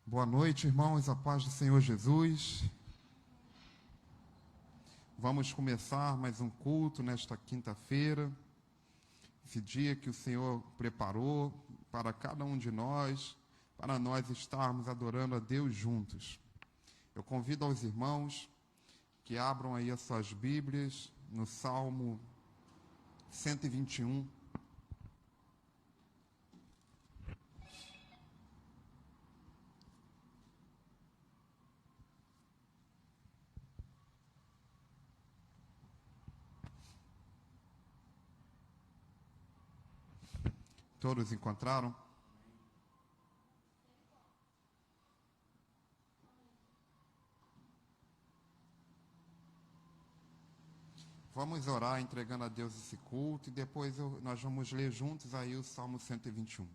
Boa noite, irmãos, a paz do Senhor Jesus. Vamos começar mais um culto nesta quinta-feira, esse dia que o Senhor preparou para cada um de nós, para nós estarmos adorando a Deus juntos. Eu convido aos irmãos que abram aí as suas Bíblias no Salmo 121. Todos encontraram? Vamos orar entregando a Deus esse culto e depois nós vamos ler juntos aí o Salmo 121.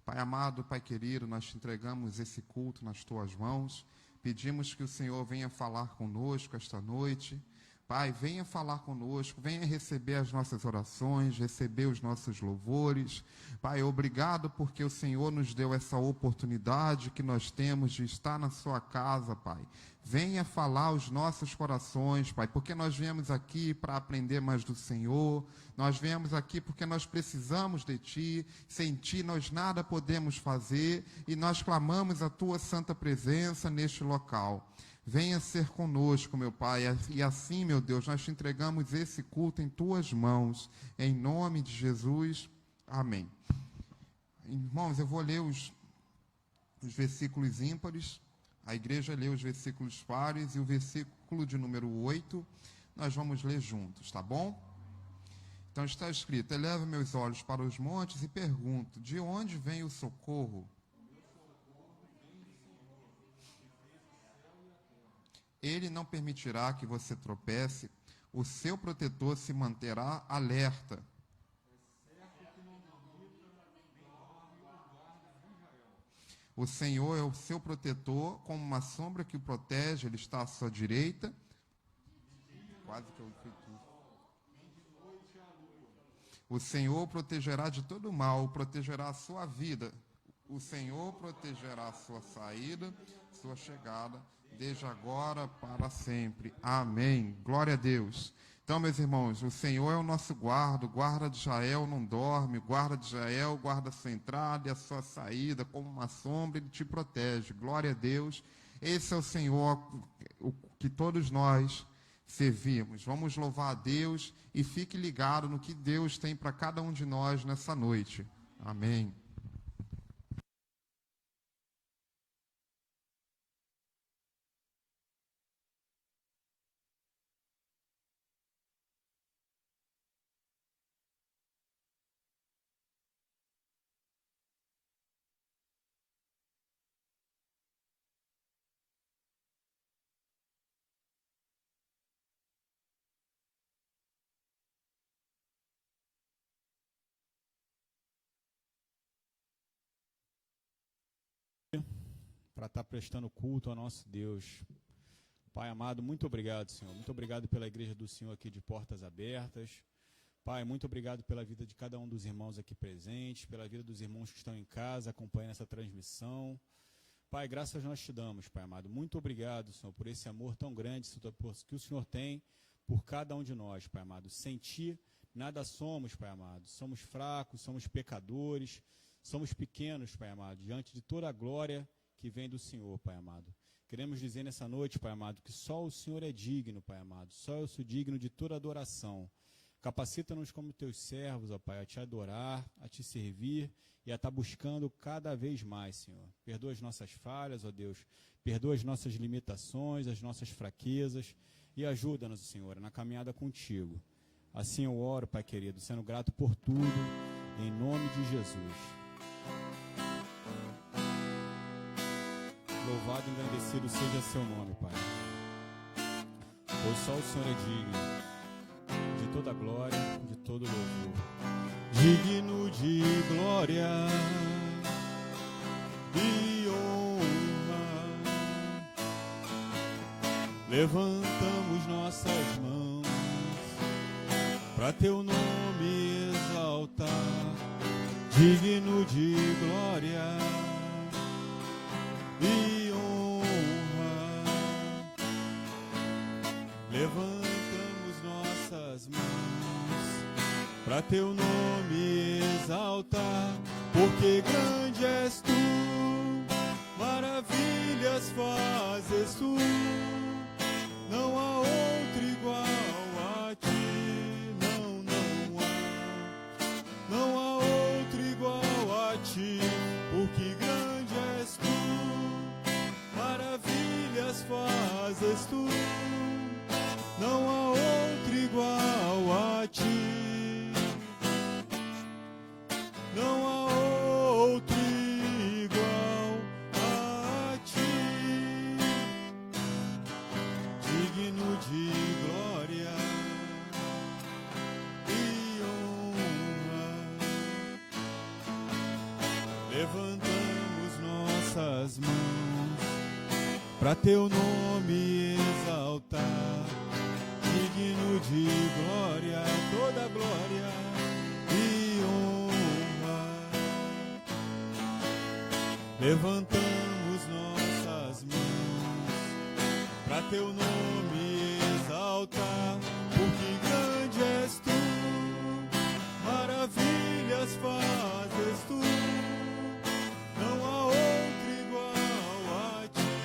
Pai amado, Pai querido, nós te entregamos esse culto nas tuas mãos. Pedimos que o Senhor venha falar conosco esta noite. Pai, venha falar conosco, venha receber as nossas orações, receber os nossos louvores. Pai, obrigado porque o Senhor nos deu essa oportunidade que nós temos de estar na sua casa, Pai. Venha falar aos nossos corações, Pai, porque nós viemos aqui para aprender mais do Senhor. Nós viemos aqui porque nós precisamos de Ti. Sem Ti nós nada podemos fazer e nós clamamos a Tua santa presença neste local. Venha ser conosco, meu Pai, e assim, meu Deus, nós te entregamos esse culto em Tuas mãos, em nome de Jesus, amém. Irmãos, eu vou ler os versículos ímpares, a igreja lê os versículos pares e o versículo de número 8, nós vamos ler juntos, tá bom? Então está escrito: eleva meus olhos para os montes e pergunto, de onde vem o socorro? Ele não permitirá que você tropece, o seu protetor se manterá alerta. O Senhor é o seu protetor, como uma sombra que o protege, Ele está à sua direita. Quase que eu fui tudo. O Senhor protegerá de todo mal, protegerá a sua vida. O Senhor protegerá a sua saída, sua chegada, desde agora para sempre. Amém. Glória a Deus. Então, meus irmãos, o Senhor é o nosso guarda, o guarda de Israel não dorme, o guarda de Israel guarda a sua entrada e a sua saída, como uma sombra, Ele te protege. Glória a Deus. Esse é o Senhor o que todos nós servimos. Vamos louvar a Deus e fique ligado no que Deus tem para cada um de nós nessa noite. Amém. Para estar prestando culto ao nosso Deus. Pai amado, muito obrigado, Senhor. Muito obrigado pela igreja do Senhor aqui de portas abertas. Pai, muito obrigado pela vida de cada um dos irmãos aqui presentes, pela vida dos irmãos que estão em casa acompanhando essa transmissão. Pai, graças nós te damos, Pai amado. Muito obrigado, Senhor, por esse amor tão grande que o Senhor tem por cada um de nós, Pai amado. Sem Ti, nada somos, Pai amado. Somos fracos, somos pecadores, somos pequenos, Pai amado, diante de toda a glória que vem do Senhor, Pai amado. Queremos dizer nessa noite, Pai amado, que só o Senhor é digno, Pai amado. Só eu sou digno de toda adoração. Capacita-nos como teus servos, ó Pai, a te adorar, a te servir e a estar buscando cada vez mais, Senhor. Perdoa as nossas falhas, ó Deus. Perdoa as nossas limitações, as nossas fraquezas e ajuda-nos, Senhor, na caminhada contigo. Assim eu oro, Pai querido, sendo grato por tudo, em nome de Jesus. Louvado e engrandecido seja seu nome, Pai. Pois só o Senhor é digno de toda glória, de todo louvor. Digno de glória e honra. Levantamos nossas mãos para teu nome exaltar. Digno de glória e levantamos nossas mãos para teu nome exaltar, porque grande és tu, maravilhas fazes tu, não há outro igual a ti, não há outro igual a ti, porque grande és tu, maravilhas fazes tu, não há outro igual a ti, não há outro igual a ti, digno de glória e honra. Levantamos nossas mãos para teu nome exaltar, digno de glória, toda glória e honra. Levantamos nossas mãos para teu nome exaltar, porque grande és tu, maravilhas fazes tu, não há outro igual a ti,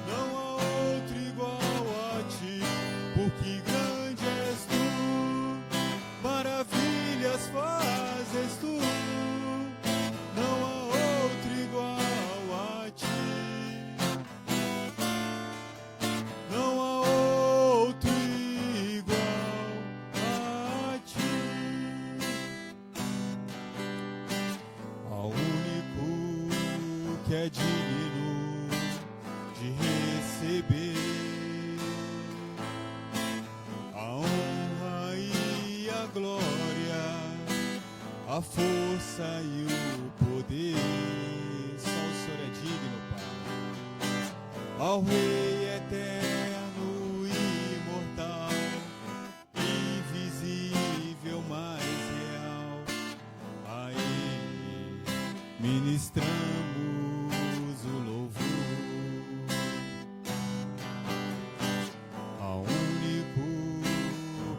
não há outro igual a ti, porque grande és tu, maravilhas fazes tu, não há outro igual a ti, não há outro igual a ti, ao único que é digno de receber a honra e a glória, a força e o poder. Só o Senhor é digno, Pai. Ao Rei eterno e imortal, invisível, mais real, a Ele ministramos o louvor. Ao único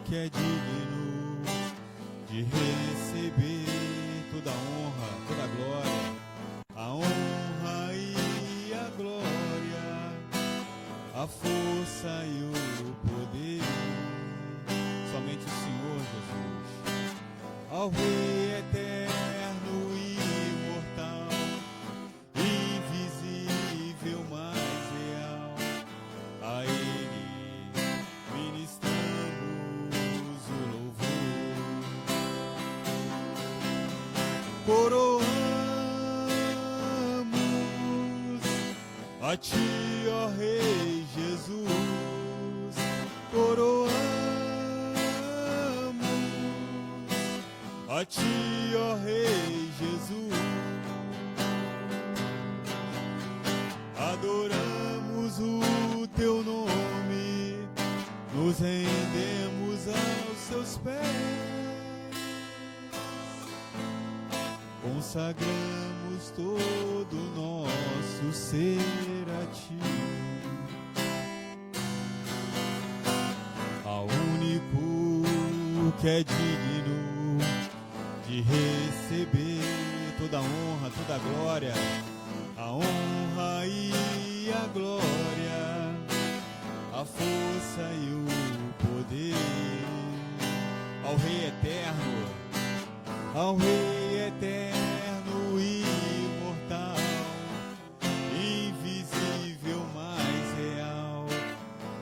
que é digno de receber toda a honra, toda a glória, a honra e a glória, a força e o poder, somente o Senhor Jesus. Ao Rei eterno e imortal, invisível, mais real, a Ele ministramos o louvor. Coroamos a ti, ó Rei Jesus, coroamos a ti, ó Rei Jesus, adoramos o teu nome, nos rendemos aos seus pés, consagramos todo o nosso ser a ti, ao único que é digno de receber toda a honra, toda a glória, a honra e a glória, a força e o poder, ao Rei eterno, ao Rei eterno e imortal, invisível, mais real,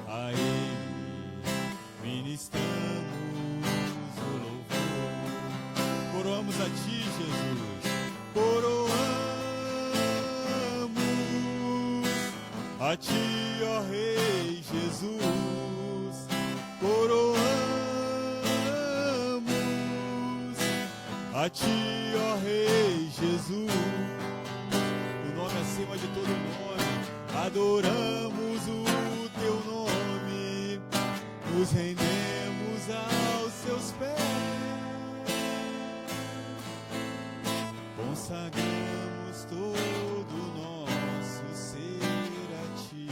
a Ele ministramos o louvor. Coroamos a ti, Jesus, coroamos a ti, ó Rei Jesus, coroamos a ti, ó Rei Jesus, o nome acima de todo nome, adoramos o teu nome, nos rendemos aos seus pés, consagramos todo o nosso ser a ti.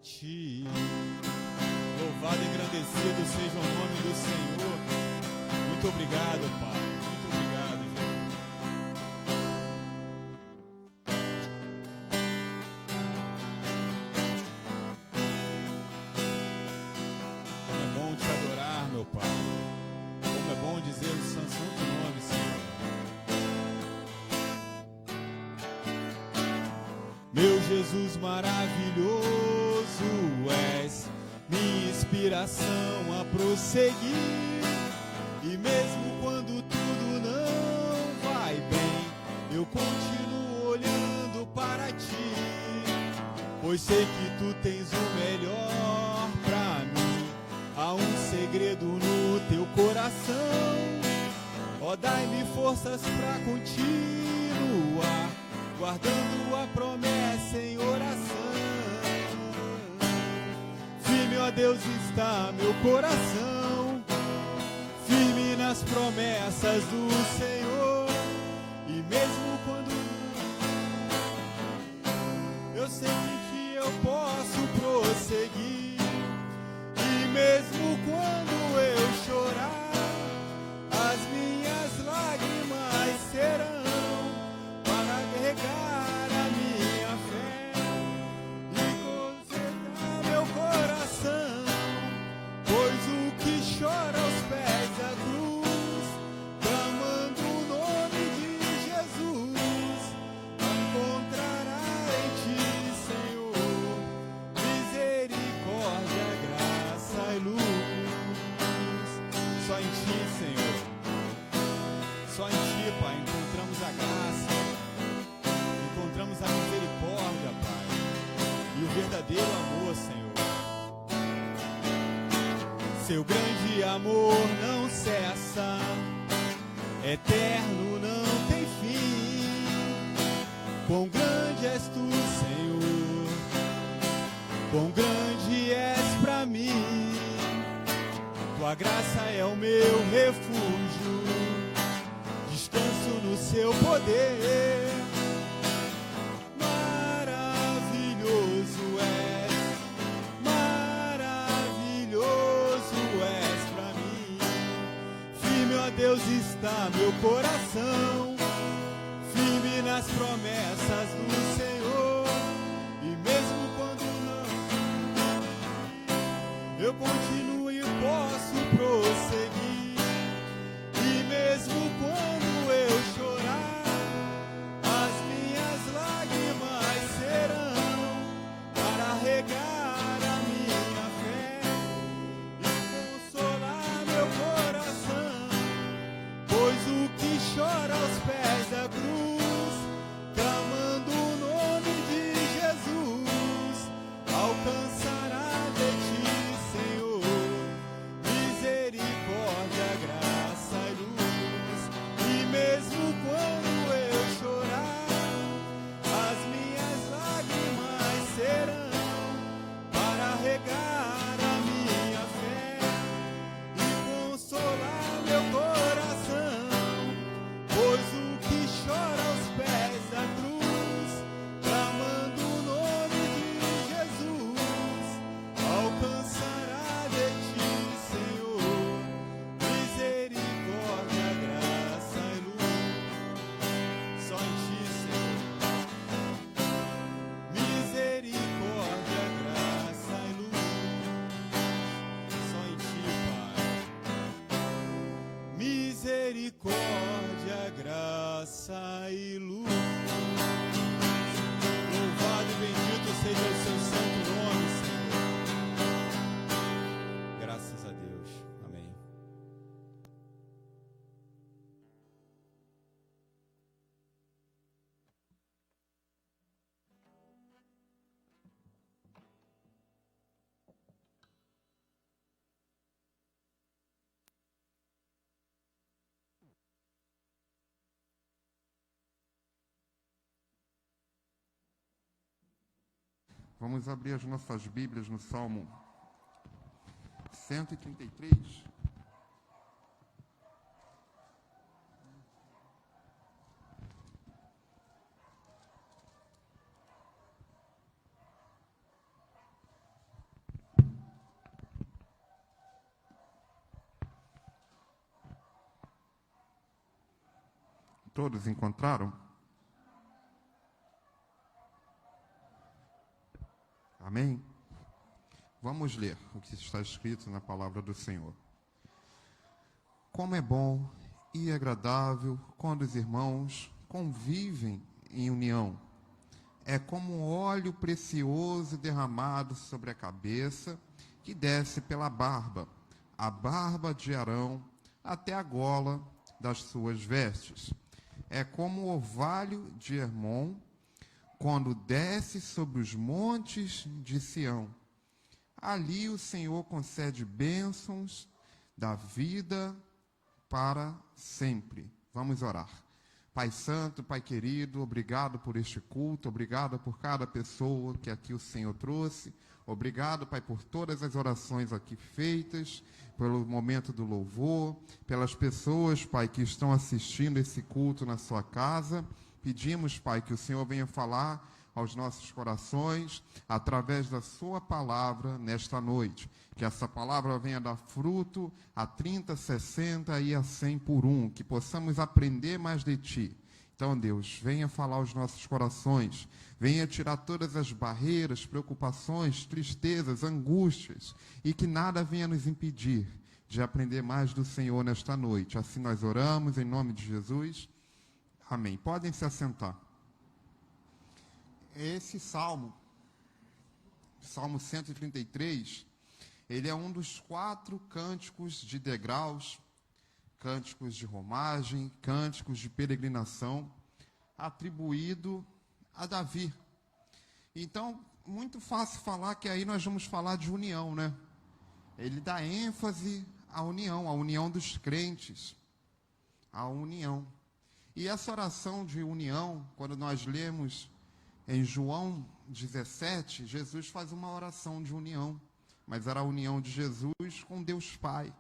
ti. Louvado e agradecido seja o nome do Senhor. Muito obrigado, Pai. Muito obrigado, Jesus. Como é bom te adorar, meu Pai. Como é bom dizer o seu santo nome, Senhor. Meu Jesus maravilhoso, és minha inspiração a prosseguir. E mesmo quando tudo não vai bem, eu continuo olhando para ti, pois sei que tu tens o melhor pra mim. Há um segredo no teu coração, ó, dai-me forças pra continuar, guardando a promessa em oração. Firme, ó Deus, está meu coração, firme nas promessas do Senhor. E mesmo quando eu sei que em ti eu posso prosseguir, e mesmo quando eu chorar, as minhas lágrimas serão para carregar a minha fé e concentrar meu coração, pois o que chora aos pés da cruz, clamando o nome de Jesus, encontrará em ti, Senhor, misericórdia, graça e luz. Só em ti, Senhor, só em ti, Pai, encontramos a graça, encontramos a misericórdia, Pai, e o verdadeiro amor, Senhor. Seu grande amor não cessa, eterno, não tem fim. Quão grande és tu, Senhor, quão grande és pra mim. Tua graça é o meu refúgio, descanso no seu poder. Maravilhoso és pra mim. Firme, ó Deus, está meu coração, firme nas promessas do Senhor. E mesmo quando não, eu continuo e posso prosseguir. E mesmo quando eu chorar, as minhas lágrimas serão para regar a minha fé e consolar meu coração, pois o que chora aos pés da cruz, clamando o nome de Jesus, alcançará de ti, Senhor, misericórdia, graça e luz. E mesmo quando eu chorar, as minhas lágrimas serão para regar a minha fé e consolar meu coração, pois o que chora aos pés da cruz, clamando o nome de Jesus, alcançará de ti, Senhor, misericórdia, graça e luz. Só em ti, Senhor, misericórdia, graça e luz. Só em ti, Pai, misericórdia, graça e luz. Louvado e bendito seja o seu santo nome, Senhor. Graças a Deus. Amém. Vamos abrir as nossas Bíblias no Salmo 133. Todos encontraram? Amém? Vamos ler o que está escrito na palavra do Senhor. Como é bom e agradável quando os irmãos convivem em união. É como um óleo precioso derramado sobre a cabeça, que desce pela barba, a barba de Arão, até a gola das suas vestes. É como o orvalho de Hermon, quando desce sobre os montes de Sião. Ali o Senhor concede bênçãos da vida para sempre. Vamos orar. Pai Santo, Pai querido, obrigado por este culto, obrigado por cada pessoa que aqui o Senhor trouxe. Obrigado, Pai, por todas as orações aqui feitas, pelo momento do louvor, pelas pessoas, Pai, que estão assistindo esse culto na sua casa. Pedimos, Pai, que o Senhor venha falar aos nossos corações, através da sua palavra nesta noite. Que essa palavra venha dar fruto a 30, 60 e a 100 por um. Que possamos aprender mais de Ti. Então, Deus, venha falar aos nossos corações. Venha tirar todas as barreiras, preocupações, tristezas, angústias. E que nada venha nos impedir de aprender mais do Senhor nesta noite. Assim nós oramos em nome de Jesus. Amém. Podem se assentar. Esse Salmo 133, ele é um dos 4 cânticos de degraus, cânticos de romagem, cânticos de peregrinação, atribuído a Davi. Então, muito fácil falar que aí nós vamos falar de união, né? Ele dá ênfase à união dos crentes, à união. E essa oração de união, quando nós lemos em João 17, Jesus faz uma oração de união, mas era a união de Jesus com Deus Pai,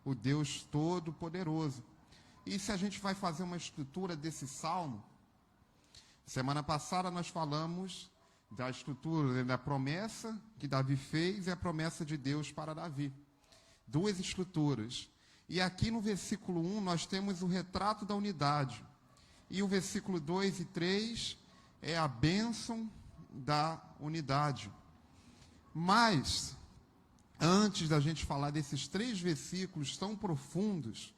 o Deus Todo-Poderoso. E se a gente vai fazer uma estrutura desse salmo, semana passada nós falamos da estrutura da promessa que Davi fez e a promessa de Deus para Davi. 2 estruturas. E aqui no versículo 1 nós temos o retrato da unidade. E o versículo 2 e 3 é a bênção da unidade. Mas, antes da gente falar desses 3 versículos tão profundos,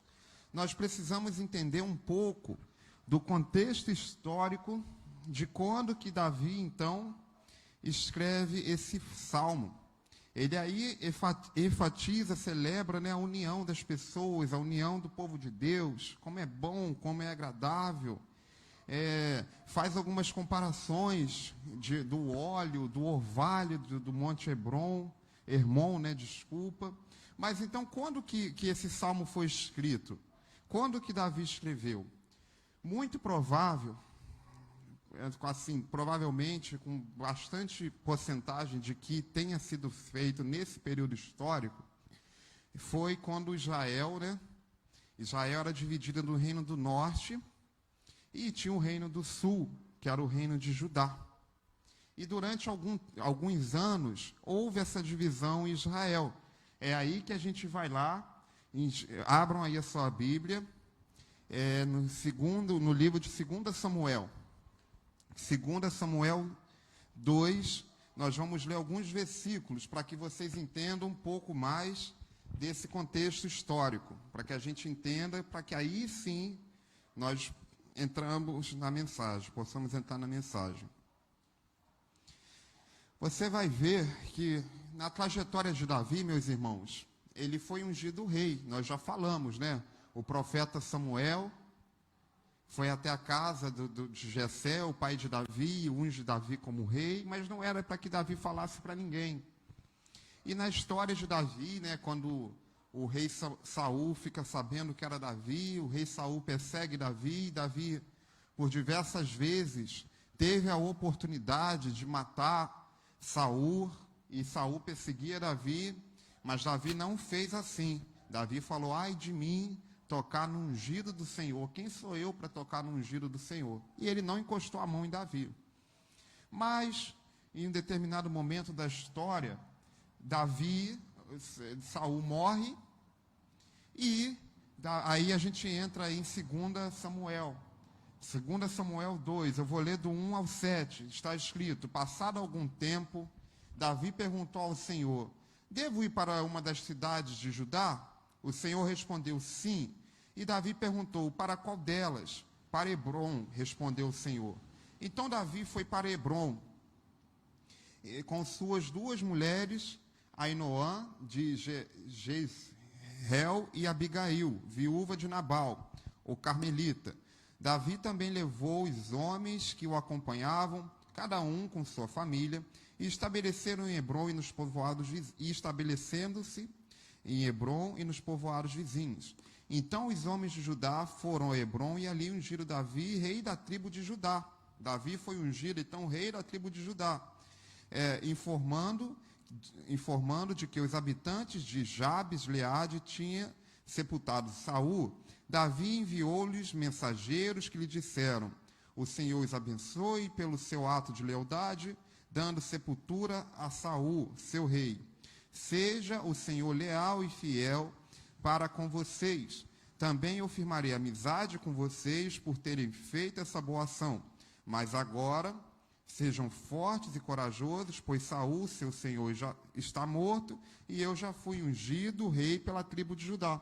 nós precisamos entender um pouco do contexto histórico de quando que Davi, então, escreve esse salmo. Ele aí enfatiza, celebra, né, a união das pessoas, a união do povo de Deus, como é bom, como é agradável. Faz algumas comparações do óleo, do orvalho do Monte Hermon, né, desculpa. Mas então, quando que esse salmo foi escrito? Quando que Davi escreveu? Muito provável, assim, provavelmente com bastante porcentagem de que tenha sido feito nesse período histórico, foi quando Israel, né? Israel era dividida no reino do norte e tinha o reino do sul, que era o reino de Judá. E durante alguns anos, houve essa divisão em Israel. É aí que a gente vai lá, abram aí a sua Bíblia, no livro de 2 Samuel. 2 Samuel 2, nós vamos ler alguns versículos para que vocês entendam um pouco mais desse contexto histórico, para que a gente entenda, para que aí sim nós entramos na mensagem, possamos entrar na mensagem. Você vai ver que na trajetória de Davi, meus irmãos, ele foi ungido rei, nós já falamos, né? O profeta Samuel foi até a casa de Jessé, o pai de Davi, e unge Davi como rei, mas não era para que Davi falasse para ninguém. E na história de Davi, né, quando o rei Saul fica sabendo que era Davi, o rei Saul persegue Davi, e Davi, por diversas vezes, teve a oportunidade de matar Saul, e Saul perseguia Davi, mas Davi não fez assim. Davi falou: ai de mim, tocar no ungido do Senhor. Quem sou eu para tocar no ungido do Senhor? E ele não encostou a mão em Davi. Mas, em um determinado momento da história, Saul morre, e aí a gente entra em 2 Samuel. 2 Samuel 2, eu vou ler do 1 ao 7, está escrito: passado algum tempo, Davi perguntou ao Senhor: devo ir para uma das cidades de Judá? O Senhor respondeu: sim. E Davi perguntou: para qual delas? Para Hebrom, respondeu o Senhor. Então Davi foi para Hebrom, com suas 2 mulheres, Ainoã de Jezreel e Abigail, viúva de Nabal, o carmelita. Davi também levou os homens que o acompanhavam, cada um com sua família, e estabeleceram em Hebrom e nos povoados estabelecendo-se em Hebrom e nos povoados vizinhos. Então os homens de Judá foram a Hebrom e ali ungiram Davi, rei da tribo de Judá. Davi foi ungido, então, rei da tribo de Judá, informando de que os habitantes de Jabes Leade tinham sepultado Saul. Davi enviou-lhes mensageiros que lhe disseram: o Senhor os abençoe pelo seu ato de lealdade, dando sepultura a Saul, seu rei. Seja o Senhor leal e fiel para com vocês. Também eu firmarei amizade com vocês por terem feito essa boa ação. Mas agora sejam fortes e corajosos, pois Saul, seu senhor, já está morto, e eu já fui ungido rei pela tribo de Judá.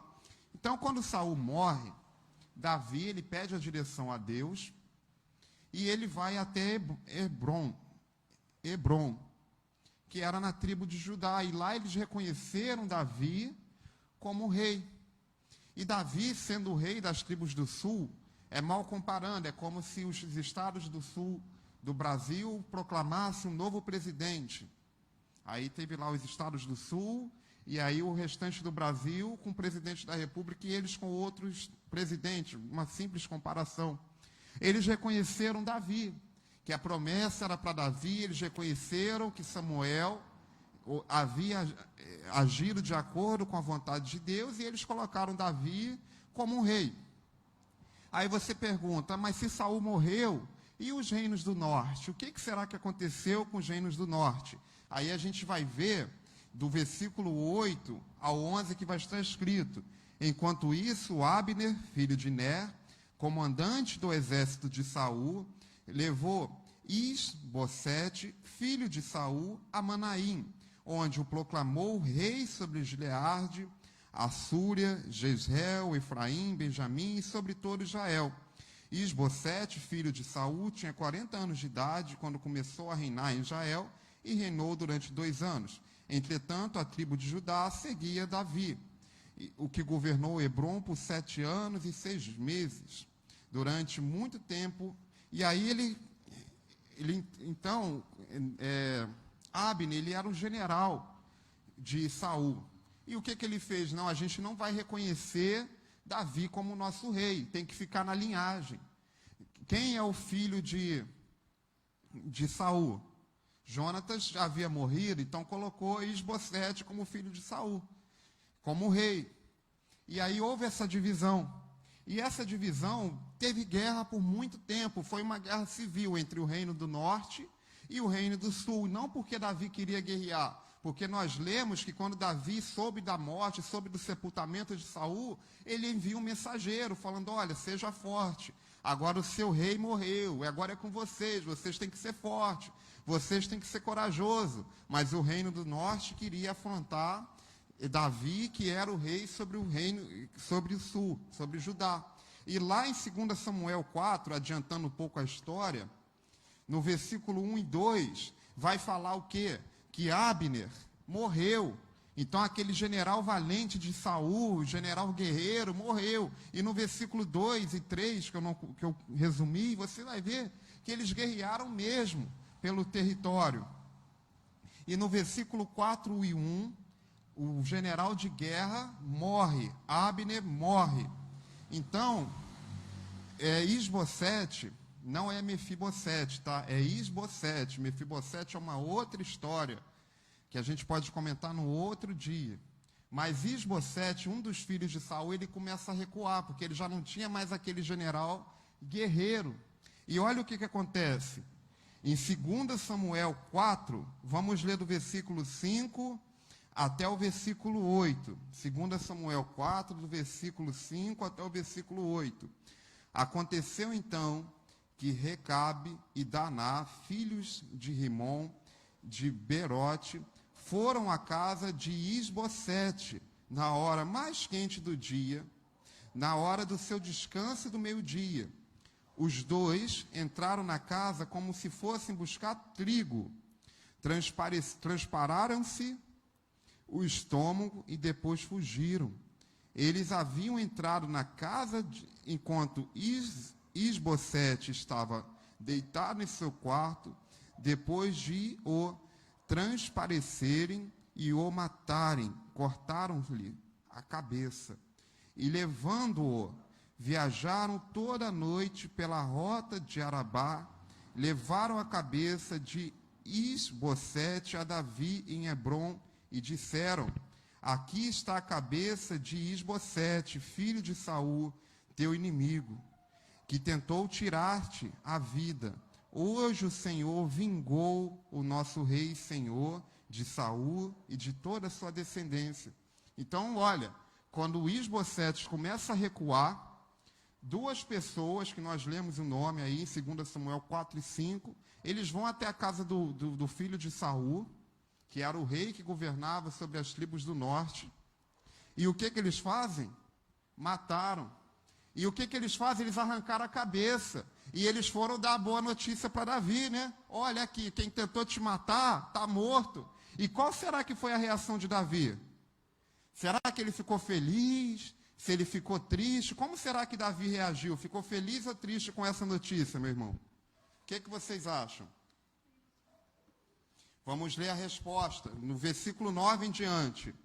Então, quando Saul morre, Davi, ele pede a direção a Deus, e ele vai até Hebrom, que era na tribo de Judá, e lá eles reconheceram Davi como rei. E Davi, sendo o rei das tribos do sul, mal comparando, é como se os estados do sul do Brasil proclamassem um novo presidente. Aí teve lá os estados do sul, e aí o restante do Brasil com o presidente da República e eles com outros presidentes, uma simples comparação. Eles reconheceram Davi, que a promessa era para Davi, eles reconheceram que Samuel havia agido de acordo com a vontade de Deus, e eles colocaram Davi como um rei. Aí você pergunta: mas se Saul morreu, e os reinos do norte? O que será que aconteceu com os reinos do norte? Aí a gente vai ver, do versículo 8 ao 11, que vai estar escrito: enquanto isso, Abner, filho de Ner, comandante do exército de Saul, levou Isbosete, filho de Saul, a Manaim, onde o proclamou rei sobre Gileade, Assúria, Jezreel, Efraim, Benjamim e sobre todo Israel. Isbosete, filho de Saul, tinha 40 anos de idade quando começou a reinar em Israel e reinou durante 2 anos. Entretanto, a tribo de Judá seguia Davi, o que governou Hebrom por 7 anos e 6 meses, durante muito tempo. E aí Abner, ele era um general de Saul. E o que ele fez? Não, a gente não vai reconhecer Davi como nosso rei, tem que ficar na linhagem. Quem é o filho de Saul? Jonatas já havia morrido, então colocou Isbosete como filho de Saul, como rei. E aí houve essa divisão. E essa divisão teve guerra por muito tempo. Foi uma guerra civil entre o reino do norte e o reino do sul. Não porque Davi queria guerrear, porque nós lemos que quando Davi soube da morte, soube do sepultamento de Saul, ele envia um mensageiro falando: olha, seja forte, agora o seu rei morreu, agora é com vocês têm que ser fortes, vocês têm que ser corajosos. Mas o reino do norte queria afrontar Davi, que era o rei sobre o sul, sobre Judá. E lá em 2 Samuel 4, adiantando um pouco a história, no versículo 1 e 2, vai falar o quê? Que Abner morreu. Então aquele general valente de Saul, general guerreiro, morreu. E no versículo 2 e 3, que eu resumi, você vai ver que eles guerrearam mesmo pelo território. E no versículo 4 e 1, o general de guerra morre, Abner morre. Então, Isbosete não é Mefibosete, tá? É Isbosete. Mefibosete é uma outra história que a gente pode comentar no outro dia. Mas Isbosete, um dos filhos de Saul, ele começa a recuar, porque ele já não tinha mais aquele general guerreiro. E olha o que acontece. Em 2 Samuel 4, vamos ler do versículo 5 até o versículo 8. 2 Samuel 4, do versículo 5 até o versículo 8. Aconteceu então que Recabe e Daná, filhos de Rimom, de Berote, foram à casa de Isbosete, na hora mais quente do dia, na hora do seu descanso do meio-dia. Os dois entraram na casa como se fossem buscar trigo. Transpararam-se o estômago e depois fugiram. Eles haviam entrado na casa enquanto Isbosete estava deitado em seu quarto, depois de o transparecerem e o matarem, cortaram-lhe a cabeça. E levando-o, viajaram toda a noite pela rota de Arabá, levaram a cabeça de Isbosete a Davi em Hebrom e disseram: aqui está a cabeça de Isbosete, filho de Saul, teu inimigo, que tentou tirar-te a vida. Hoje o Senhor vingou o nosso rei e senhor de Saul e de toda a sua descendência. Então, olha, quando Isbosete começa a recuar, duas pessoas que nós lemos o nome aí em 2 Samuel 4 e 5, eles vão até a casa do filho de Saul, que era o rei que governava sobre as tribos do norte. E o que eles fazem? Mataram. E o que eles fazem? Eles arrancaram a cabeça. E eles foram dar a boa notícia para Davi, né? Olha aqui, quem tentou te matar está morto. E qual será que foi a reação de Davi? Será que ele ficou feliz? Se ele ficou triste? Como será que Davi reagiu? Ficou feliz ou triste com essa notícia, meu irmão? O que vocês acham? Vamos ler a resposta, no versículo 9 em diante.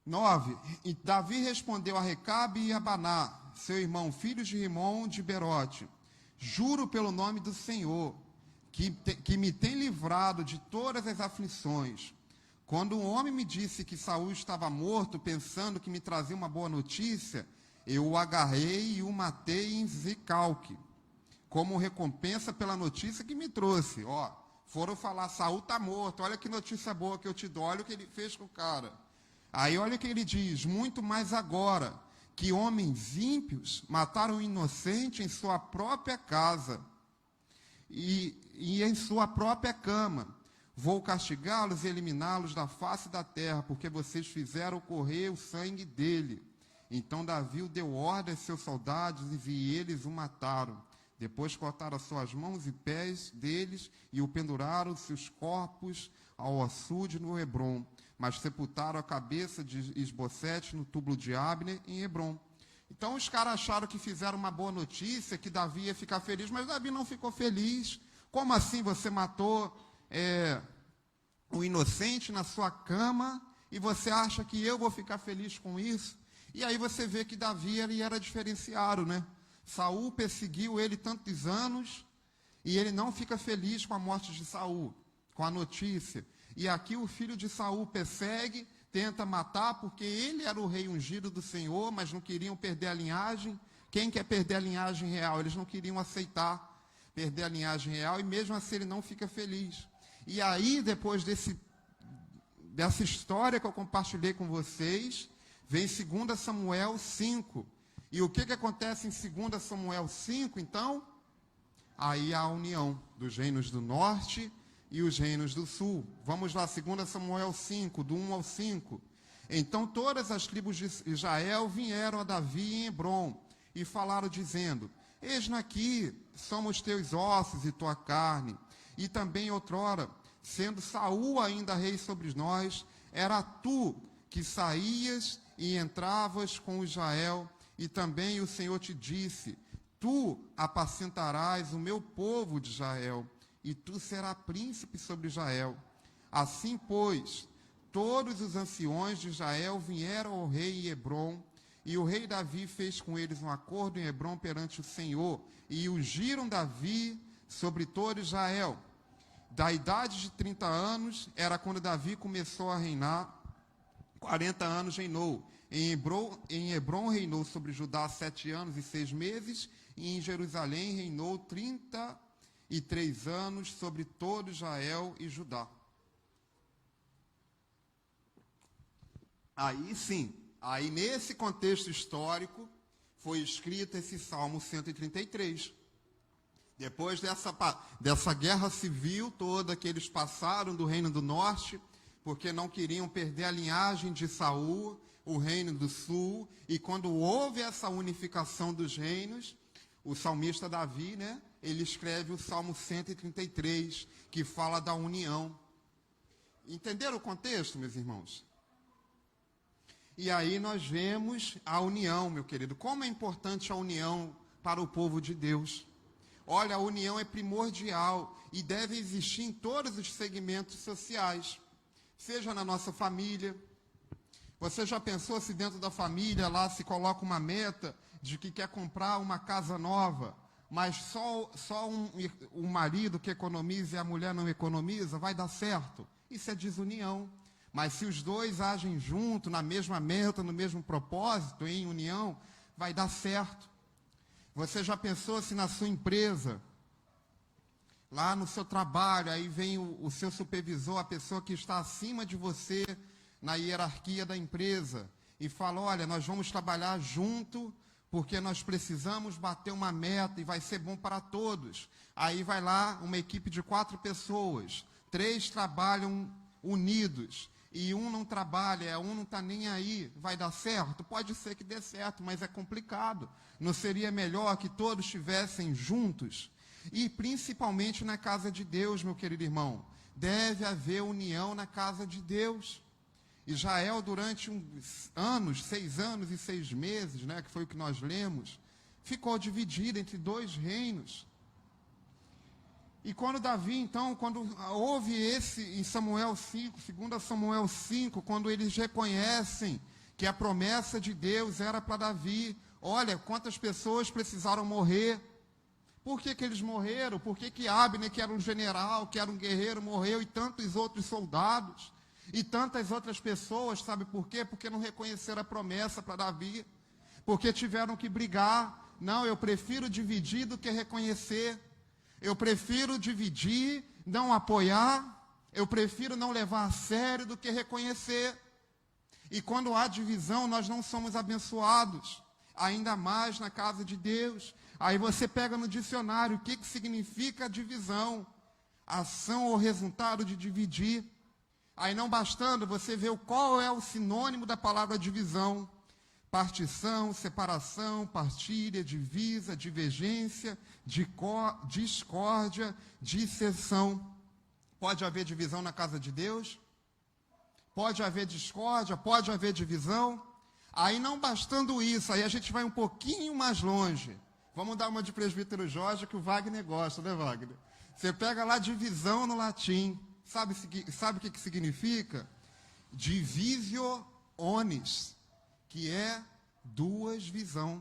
9. E Davi respondeu a Recabe e a Baná, seu irmão, filhos de Rimom de Berote: juro pelo nome do Senhor, que me tem livrado de todas as aflições. Quando um homem me disse que Saul estava morto, pensando que me trazia uma boa notícia, eu o agarrei e o matei em Zicalque, como recompensa pela notícia que me trouxe. Ó, foram falar, Saul está morto, olha que notícia boa que eu te dou, olha o que ele fez com o cara. Aí olha o que ele diz: muito mais agora, que homens ímpios mataram um inocente em sua própria casa e em sua própria cama. Vou castigá-los e eliminá-los da face da terra, porque vocês fizeram correr o sangue dele. Então Davi deu ordem a seus soldados e eles o mataram. Depois cortaram as suas mãos e pés deles e o penduraram seus corpos ao açude no Hebrom. Mas sepultaram a cabeça de Isbosete no túmulo de Abner em Hebrom. Então os caras acharam que fizeram uma boa notícia, que Davi ia ficar feliz, mas Davi não ficou feliz. Como assim você matou o inocente na sua cama e você acha que eu vou ficar feliz com isso? E aí você vê que Davi ele era diferenciado, né? Saul perseguiu ele tantos anos e ele não fica feliz com a morte de Saul, com a notícia. E aqui o filho de Saul persegue, tenta matar, porque ele era o rei ungido do Senhor, mas não queriam perder a linhagem. Quem quer perder a linhagem real? Eles não queriam aceitar perder a linhagem real, e mesmo assim ele não fica feliz. E aí, depois dessa história que eu compartilhei com vocês, vem 2 Samuel 5. E o que acontece em 2 Samuel 5, então? Aí há a união dos reinos do norte e os reinos do sul. Vamos lá, 2 Samuel 5, do 1 ao 5. Então todas as tribos de Israel vieram a Davi em Hebrom e falaram dizendo: eis-nos aqui, somos teus ossos e tua carne. E também outrora, sendo Saul ainda rei sobre nós, era tu que saías e entravas com Israel. E também o Senhor te disse: tu apacentarás o meu povo de Israel, e tu serás príncipe sobre Israel. Assim, pois, todos os anciões de Israel vieram ao rei em Hebrom, e o rei Davi fez com eles um acordo em Hebrom perante o Senhor, e ungiram Davi sobre todo Israel. Da idade de 30 anos, era quando Davi começou a reinar, 40 anos reinou. Em Hebrom reinou sobre Judá 7 anos e 6 meses, e em Jerusalém reinou 33 anos sobre todo Israel e Judá. Aí sim, aí nesse contexto histórico, foi escrito esse Salmo 133. Depois dessa guerra civil toda que eles passaram do Reino do Norte, porque não queriam perder a linhagem de Saul, o Reino do Sul, e quando houve essa unificação dos reinos, o salmista Davi, né, ele escreve o Salmo 133, que fala da união. Entenderam o contexto, meus irmãos? E aí nós vemos a união, meu querido. Como é importante a união para o povo de Deus. Olha, a união é primordial e deve existir em todos os segmentos sociais. Seja na nossa família. Você já pensou se dentro da família lá se coloca uma meta de que quer comprar uma casa nova, mas só um marido que economiza e a mulher não economiza, vai dar certo? Isso é desunião. Mas se os dois agem junto, na mesma meta, no mesmo propósito, em união, vai dar certo. Você já pensou se na sua empresa, lá no seu trabalho, aí vem o seu supervisor, a pessoa que está acima de você na hierarquia da empresa, e fala, olha, nós vamos trabalhar junto, porque nós precisamos bater uma meta e vai ser bom para todos. Aí vai lá uma equipe de 4 pessoas, 3 trabalham unidos, e um não trabalha, um não está nem aí, vai dar certo? Pode ser que dê certo, mas é complicado. Não seria melhor que todos estivessem juntos? E principalmente na casa de Deus, meu querido irmão, deve haver união na casa de Deus. Israel, durante anos, 6 anos e 6 meses, né, que foi o que nós lemos, ficou dividido entre 2 reinos. E quando Davi, então, quando houve em Samuel 5, 2 Samuel 5, quando eles reconhecem que a promessa de Deus era para Davi, olha, quantas pessoas precisaram morrer. Por que eles morreram? Por que Abner, que era um general, que era um guerreiro, morreu, e tantos outros soldados? E tantas outras pessoas, sabe por quê? Porque não reconheceram a promessa para Davi. Porque tiveram que brigar. Não, eu prefiro dividir do que reconhecer. Eu prefiro dividir, não apoiar. Eu prefiro não levar a sério do que reconhecer. E quando há divisão, nós não somos abençoados. Ainda mais na casa de Deus. Aí você pega no dicionário o que significa divisão. Ação ou resultado de dividir. Aí não bastando, você vê qual é o sinônimo da palavra divisão. Partição, separação, partilha, divisa, divergência, discórdia, dissensão. Pode haver divisão na casa de Deus? Pode haver discórdia? Pode haver divisão? Aí não bastando isso, aí a gente vai um pouquinho mais longe. Vamos dar uma de presbítero Jorge, que o Wagner gosta, né, Wagner? Você pega lá divisão no latim. Sabe o que significa? Divisio onis, que é 2 visões.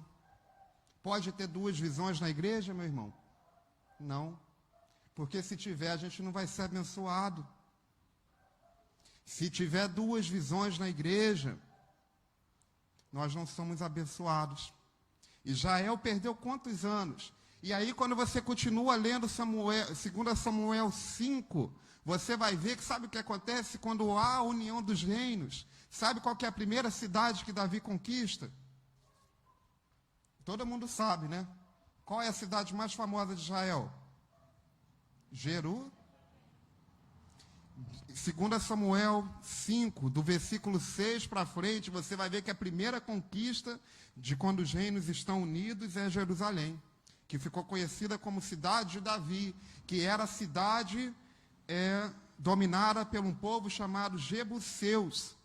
Pode ter 2 visões na igreja, meu irmão? Não. Porque se tiver, a gente não vai ser abençoado. Se tiver 2 visões na igreja, nós não somos abençoados. Israel perdeu quantos anos? E aí, quando você continua lendo 2 Samuel 5, você vai ver que sabe o que acontece quando há a união dos reinos? Sabe qual que é a primeira cidade que Davi conquista? Todo mundo sabe, né? Qual é a cidade mais famosa de Israel? Jerusalém. 2 Samuel 5, do versículo 6 para frente, você vai ver que a primeira conquista de quando os reinos estão unidos é Jerusalém, que ficou conhecida como cidade de Davi, que era a cidade dominada por um povo chamado Jebuseus.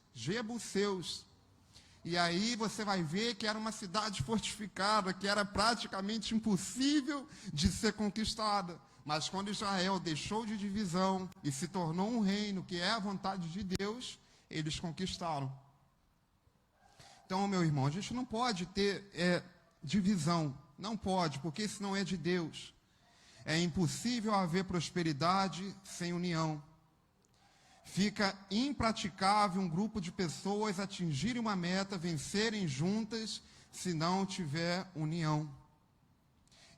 E aí você vai ver que era uma cidade fortificada, que era praticamente impossível de ser conquistada. Mas quando Israel deixou de divisão e se tornou um reino, que é a vontade de Deus, eles conquistaram. Então, meu irmão, a gente não pode ter divisão. Não pode, porque isso não é de Deus. É impossível haver prosperidade sem união. Fica impraticável um grupo de pessoas atingirem uma meta, vencerem juntas, se não tiver união.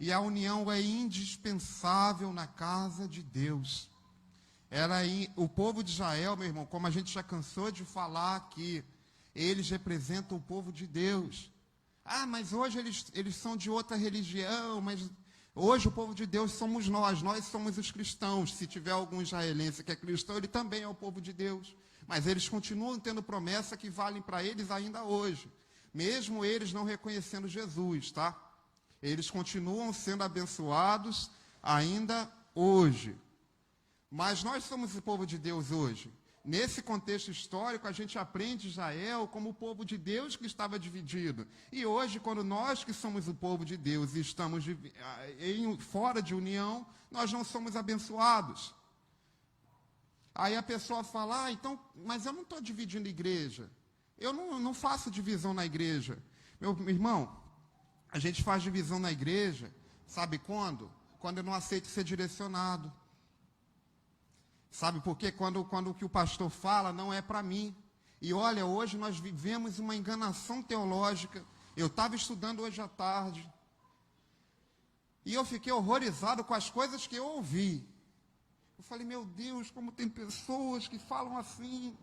E a união é indispensável na casa de Deus. O povo de Israel, meu irmão, como a gente já cansou de falar aqui, eles representam o povo de Deus. Ah, mas hoje eles são de outra religião, mas hoje o povo de Deus somos nós somos os cristãos. Se tiver algum israelense que é cristão, ele também é o povo de Deus. Mas eles continuam tendo promessa que valem para eles ainda hoje, mesmo eles não reconhecendo Jesus, tá? Eles continuam sendo abençoados ainda hoje. Mas nós somos o povo de Deus hoje. Nesse contexto histórico, a gente aprende Israel como o povo de Deus que estava dividido. E hoje, quando nós que somos o povo de Deus e estamos fora de união, nós não somos abençoados. Aí a pessoa fala, então, mas eu não estou dividindo igreja. Eu não faço divisão na igreja. Meu irmão, a gente faz divisão na igreja, sabe quando? Quando eu não aceito ser direcionado. Sabe por quê? Quando o que o pastor fala não é para mim. E olha, hoje nós vivemos uma enganação teológica. Eu estava estudando hoje à tarde. E eu fiquei horrorizado com as coisas que eu ouvi. Eu falei, meu Deus, como tem pessoas que falam assim.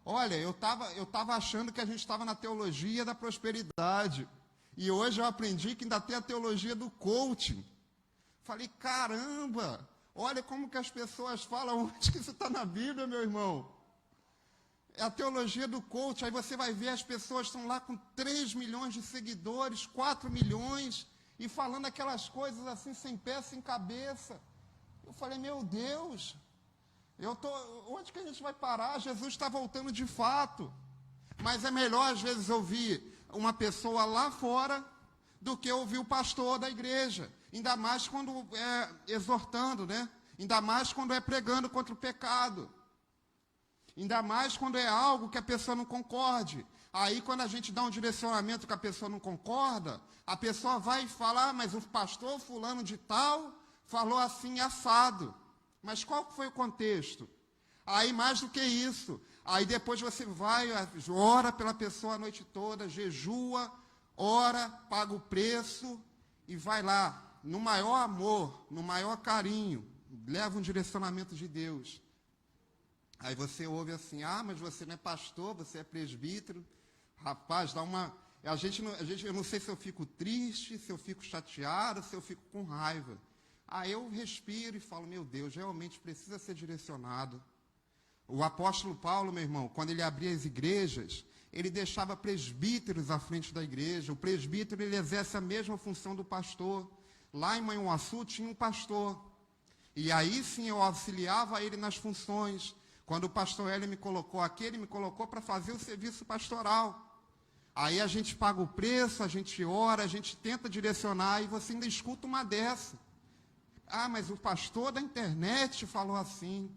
Olha, eu tava achando que a gente estava na teologia da prosperidade. E hoje eu aprendi que ainda tem a teologia do coaching. Falei, caramba! Olha como que as pessoas falam, onde que isso está na Bíblia, meu irmão? É a teologia do coach, aí você vai ver as pessoas estão lá com 3 milhões de seguidores, 4 milhões, e falando aquelas coisas assim, sem pé, sem cabeça. Eu falei, meu Deus, onde que a gente vai parar? Jesus está voltando de fato. Mas é melhor, às vezes, ouvir uma pessoa lá fora do que ouvir o pastor da igreja. Ainda mais quando é exortando, né? Ainda mais quando é pregando contra o pecado. Ainda mais quando é algo que a pessoa não concorde. Aí, quando a gente dá um direcionamento que a pessoa não concorda, a pessoa vai falar, mas o pastor fulano de tal falou assim, assado. Mas qual foi o contexto? Aí, mais do que isso, aí depois você vai, ora pela pessoa a noite toda, jejua, ora, paga o preço e vai lá, no maior amor, no maior carinho, leva um direcionamento de Deus. Aí você ouve assim, mas você não é pastor, você é presbítero. Rapaz, dá uma... eu não sei se eu fico triste, se eu fico chateado, se eu fico com raiva. Aí eu respiro e falo, meu Deus, realmente precisa ser direcionado. O apóstolo Paulo, meu irmão, quando ele abria as igrejas, ele deixava presbíteros à frente da igreja. O presbítero, ele exerce a mesma função do pastor. Lá em Manhuaçu tinha um pastor. E aí sim eu auxiliava ele nas funções. Quando o pastor Hélio me colocou aqui, ele me colocou para fazer o serviço pastoral. Aí a gente paga o preço, a gente ora, a gente tenta direcionar e você ainda escuta uma dessa. Mas o pastor da internet falou assim.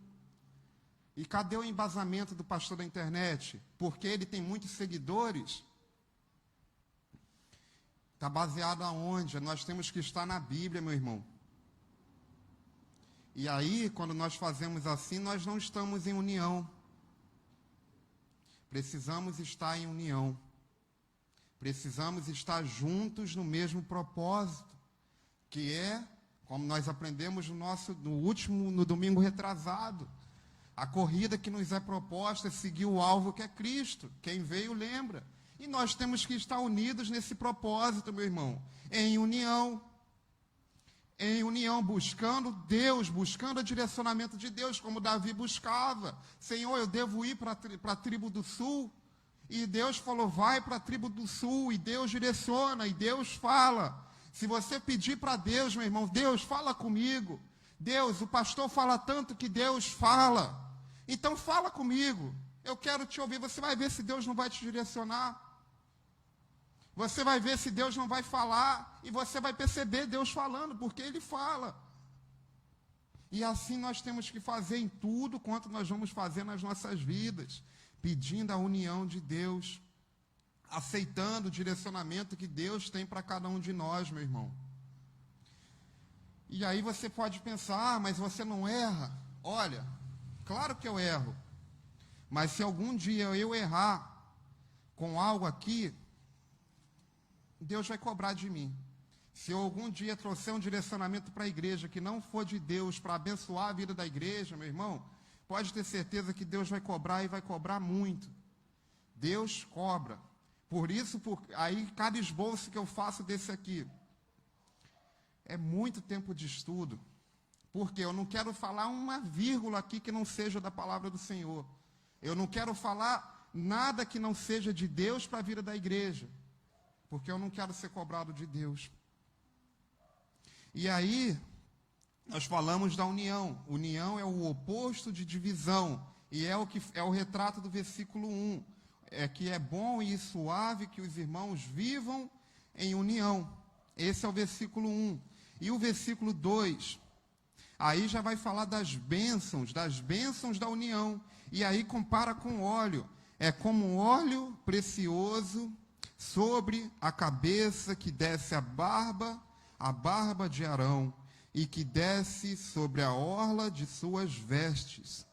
E cadê o embasamento do pastor da internet? Porque ele tem muitos seguidores. Está baseado aonde? Nós temos que estar na Bíblia, meu irmão. E aí, quando nós fazemos assim, nós não estamos em união. Precisamos estar em união. Precisamos estar juntos no mesmo propósito, que é, como nós aprendemos no domingo retrasado, a corrida que nos é proposta é seguir o alvo que é Cristo. Quem veio lembra. E nós temos que estar unidos nesse propósito, meu irmão. Em união, buscando Deus, buscando o direcionamento de Deus, como Davi buscava. Senhor, eu devo ir para a tribo do sul. E Deus falou, vai para a tribo do sul. E Deus direciona, e Deus fala. Se você pedir para Deus, meu irmão, Deus, fala comigo. Deus, o pastor fala tanto que Deus fala. Então fala comigo. Eu quero te ouvir. Você vai ver se Deus não vai te direcionar. Você vai ver se Deus não vai falar. E você vai perceber Deus falando, porque Ele fala. E assim nós temos que fazer em tudo quanto nós vamos fazer nas nossas vidas. Pedindo a união de Deus. Aceitando o direcionamento que Deus tem para cada um de nós, meu irmão. E aí você pode pensar, mas você não erra. Olha, claro que eu erro. Mas se algum dia eu errar com algo aqui, Deus vai cobrar de mim. Se eu algum dia trouxer um direcionamento para a igreja que não for de Deus para abençoar a vida da igreja, meu irmão, pode ter certeza que Deus vai cobrar e vai cobrar muito. Deus cobra. Por isso, aí cada esboço que eu faço desse aqui é muito tempo de estudo, porque eu não quero falar uma vírgula aqui que não seja da palavra do Senhor. Eu não quero falar nada que não seja de Deus para a vida da igreja, porque eu não quero ser cobrado de Deus. E aí, nós falamos da união. União é o oposto de divisão, e é o retrato do versículo 1. É que é bom e suave que os irmãos vivam em união. Esse é o versículo 1. E o versículo 2, aí já vai falar das bênçãos da união. E aí compara com óleo. É como um óleo precioso sobre a cabeça que desce a barba de Arão, e que desce sobre a orla de suas vestes.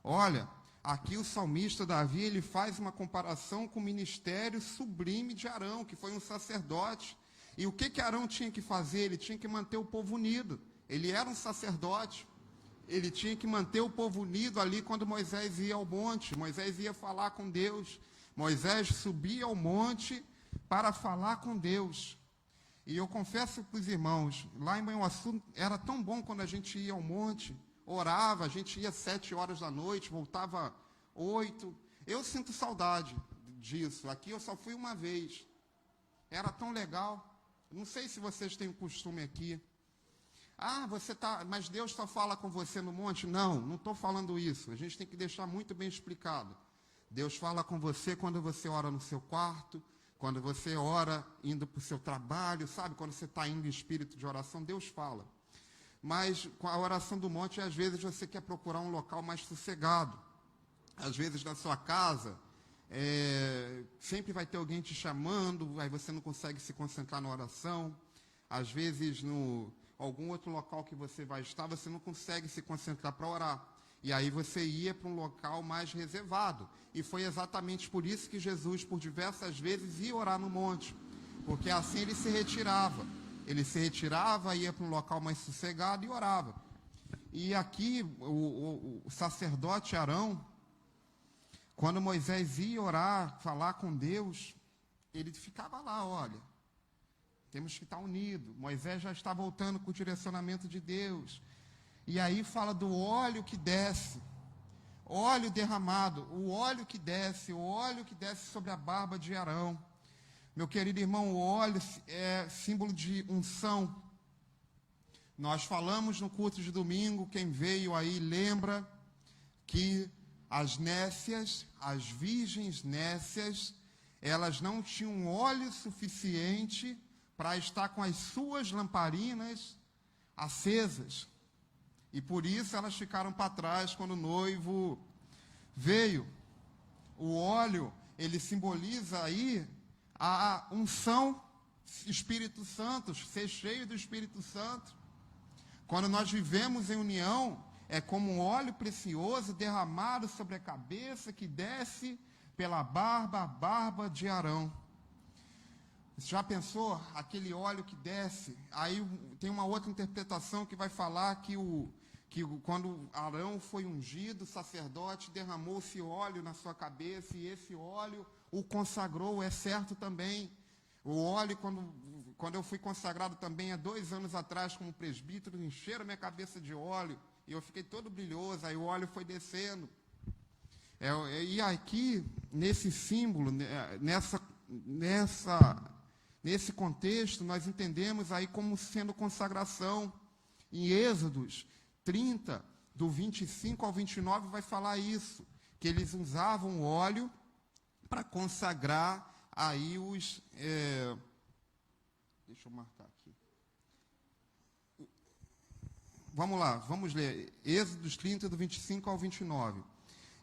Olha, aqui o salmista Davi, ele faz uma comparação com o ministério sublime de Arão, que foi um sacerdote. E o que Arão tinha que fazer? Ele tinha que manter o povo unido. Ele era um sacerdote. Ele tinha que manter o povo unido ali quando Moisés ia ao monte. Moisés ia falar com Deus. Moisés subia ao monte para falar com Deus. E eu confesso para os irmãos, lá em Banhuaçu, era tão bom quando a gente ia ao monte, orava, a gente ia 7 horas da noite, voltava 8. Eu sinto saudade disso. Aqui eu só fui uma vez. Era tão legal. Não sei se vocês têm o costume aqui. Mas Deus só fala com você no monte? Não estou falando isso. A gente tem que deixar muito bem explicado. Deus fala com você quando você ora no seu quarto, quando você ora indo para o seu trabalho, sabe? Quando você está indo em espírito de oração, Deus fala. Mas com a oração do monte, às vezes você quer procurar um local mais sossegado. Às vezes na sua casa, sempre vai ter alguém te chamando, aí você não consegue se concentrar na oração. Às vezes, algum outro local que você vai estar, você não consegue se concentrar para orar. E aí você ia para um local mais reservado. E foi exatamente por isso que Jesus, por diversas vezes, ia orar no monte. Porque assim ele se retirava. Ele se retirava, ia para um local mais sossegado e orava. E aqui, o sacerdote Arão, quando Moisés ia orar, falar com Deus, ele ficava lá, olha, temos que estar unidos. Moisés já está voltando com o direcionamento de Deus. E aí fala do óleo que desce, óleo derramado, o óleo que desce sobre a barba de Arão. Meu querido irmão, o óleo é símbolo de unção. Nós falamos no culto de domingo, quem veio aí lembra que as nécias, as virgens nécias, elas não tinham óleo suficiente para estar com as suas lamparinas acesas. E por isso elas ficaram para trás quando o noivo veio. O óleo, ele simboliza aí a unção, Espírito Santo, ser cheio do Espírito Santo. Quando nós vivemos em união, é como um óleo precioso derramado sobre a cabeça que desce pela barba de Arão. Você já pensou? Aquele óleo que desce. Aí tem uma outra interpretação que vai falar que quando Arão foi ungido, o sacerdote derramou-se óleo na sua cabeça e esse óleo o consagrou. É certo também. O óleo, quando eu fui consagrado também há 2 anos atrás como presbítero, encheram minha cabeça de óleo e eu fiquei todo brilhoso. Aí o óleo foi descendo. E aqui, nesse símbolo, nesse contexto, nós entendemos aí como sendo consagração. Em Êxodos 30, do 25 ao 29, vai falar isso, que eles usavam óleo para consagrar aí os... deixa eu marcar aqui. Vamos lá, vamos ler. Êxodos 30, do 25 ao 29.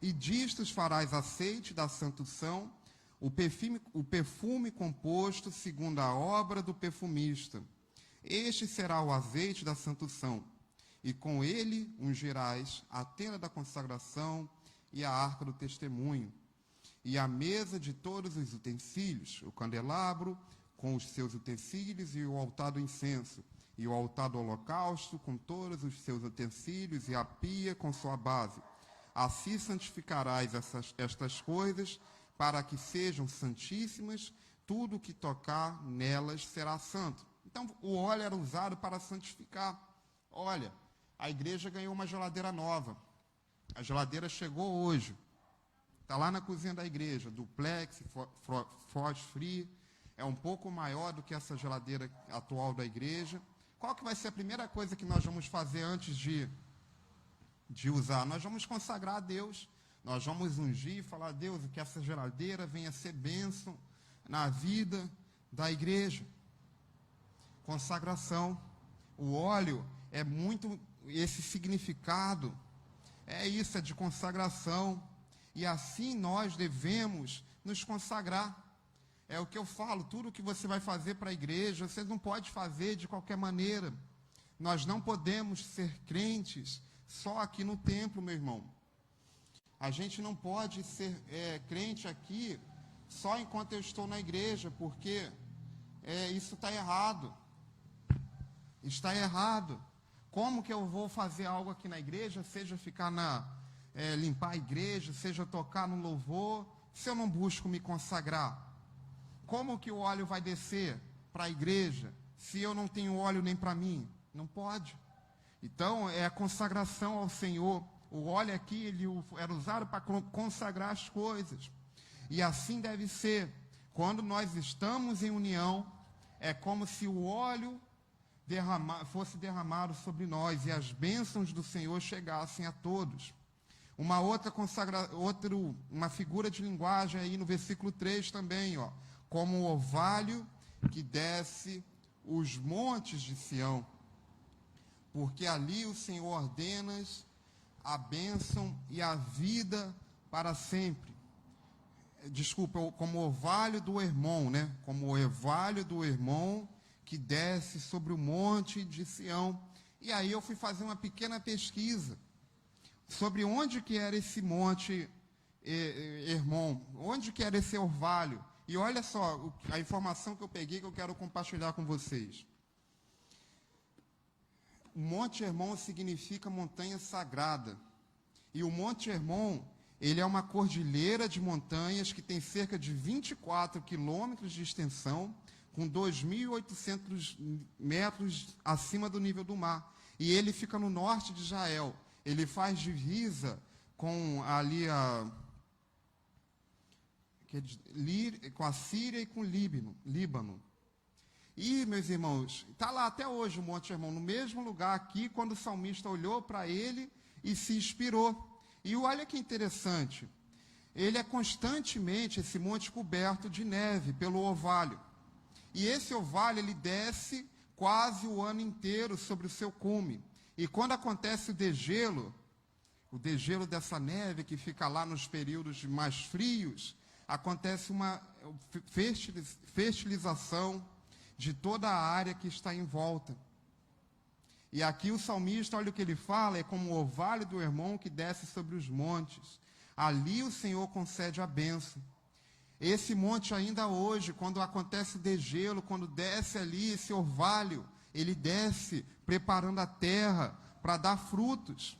E distos farás azeite da santução, o perfume composto segundo a obra do perfumista. Este será o azeite da santução, e com ele ungirás a tenda da consagração e a arca do testemunho, e a mesa de todos os utensílios, o candelabro com os seus utensílios e o altar do incenso, e o altar do holocausto com todos os seus utensílios e a pia com sua base. Assim santificarás estas coisas para que sejam santíssimas, tudo que tocar nelas será santo. Então, o óleo era usado para santificar. Olha, a igreja ganhou uma geladeira nova. A geladeira chegou hoje. Está lá na cozinha da igreja, duplex, frost free. É um pouco maior do que essa geladeira atual da igreja. Qual que vai ser a primeira coisa que nós vamos fazer antes de usar? Nós vamos consagrar a Deus. Nós vamos ungir e falar a Deus que essa geladeira venha ser bênção na vida da igreja. Consagração. O óleo é muito esse significado. É isso, é de consagração. E assim nós devemos nos consagrar. É o que eu falo, tudo que você vai fazer para a igreja, você não pode fazer de qualquer maneira. Nós não podemos ser crentes só aqui no templo, meu irmão. A gente não pode ser crente aqui só enquanto eu estou na igreja, porque isso está errado. Está errado. Como que eu vou fazer algo aqui na igreja, seja ficar limpar a igreja, seja tocar no louvor, se eu não busco me consagrar? Como que o óleo vai descer para a igreja se eu não tenho óleo nem para mim? Não pode. Então, é a consagração ao Senhor. O óleo aqui, ele era usado para consagrar as coisas. E assim deve ser. Quando nós estamos em união, é como se o óleo fosse derramado sobre nós e as bênçãos do Senhor chegassem a todos. Uma outra uma figura de linguagem aí no versículo 3 também, ó. Como o orvalho que desce os montes de Sião. Porque ali o Senhor ordena a bênção e a vida para sempre. Desculpa, como o orvalho do Hermon, né? Como o orvalho do Hermon que desce sobre o monte de Sião. E aí eu fui fazer uma pequena pesquisa sobre onde que era esse monte Hermon, onde que era esse orvalho. E olha só a informação que eu peguei que eu quero compartilhar com vocês. O Monte Hermon significa montanha sagrada. E o Monte Hermon, ele é uma cordilheira de montanhas que tem cerca de 24 quilômetros de extensão, com 2.800 metros acima do nível do mar. E ele fica no norte de Israel. Ele faz divisa com ali com a Síria e com o Líbano. E, meus irmãos, está lá até hoje o Monte Hermon, no mesmo lugar aqui, quando o salmista olhou para ele e se inspirou. E olha que interessante, ele é constantemente, esse monte, coberto de neve pelo orvalho. E esse orvalho, ele desce quase o ano inteiro sobre o seu cume. E quando acontece o degelo dessa neve, que fica lá nos períodos mais frios, acontece uma fertilização de toda a área que está em volta. E aqui o salmista, olha o que ele fala, é como o orvalho do Hermon que desce sobre os montes. Ali o Senhor concede a bênção. Esse monte ainda hoje, quando acontece degelo, quando desce ali esse orvalho, ele desce preparando a terra para dar frutos.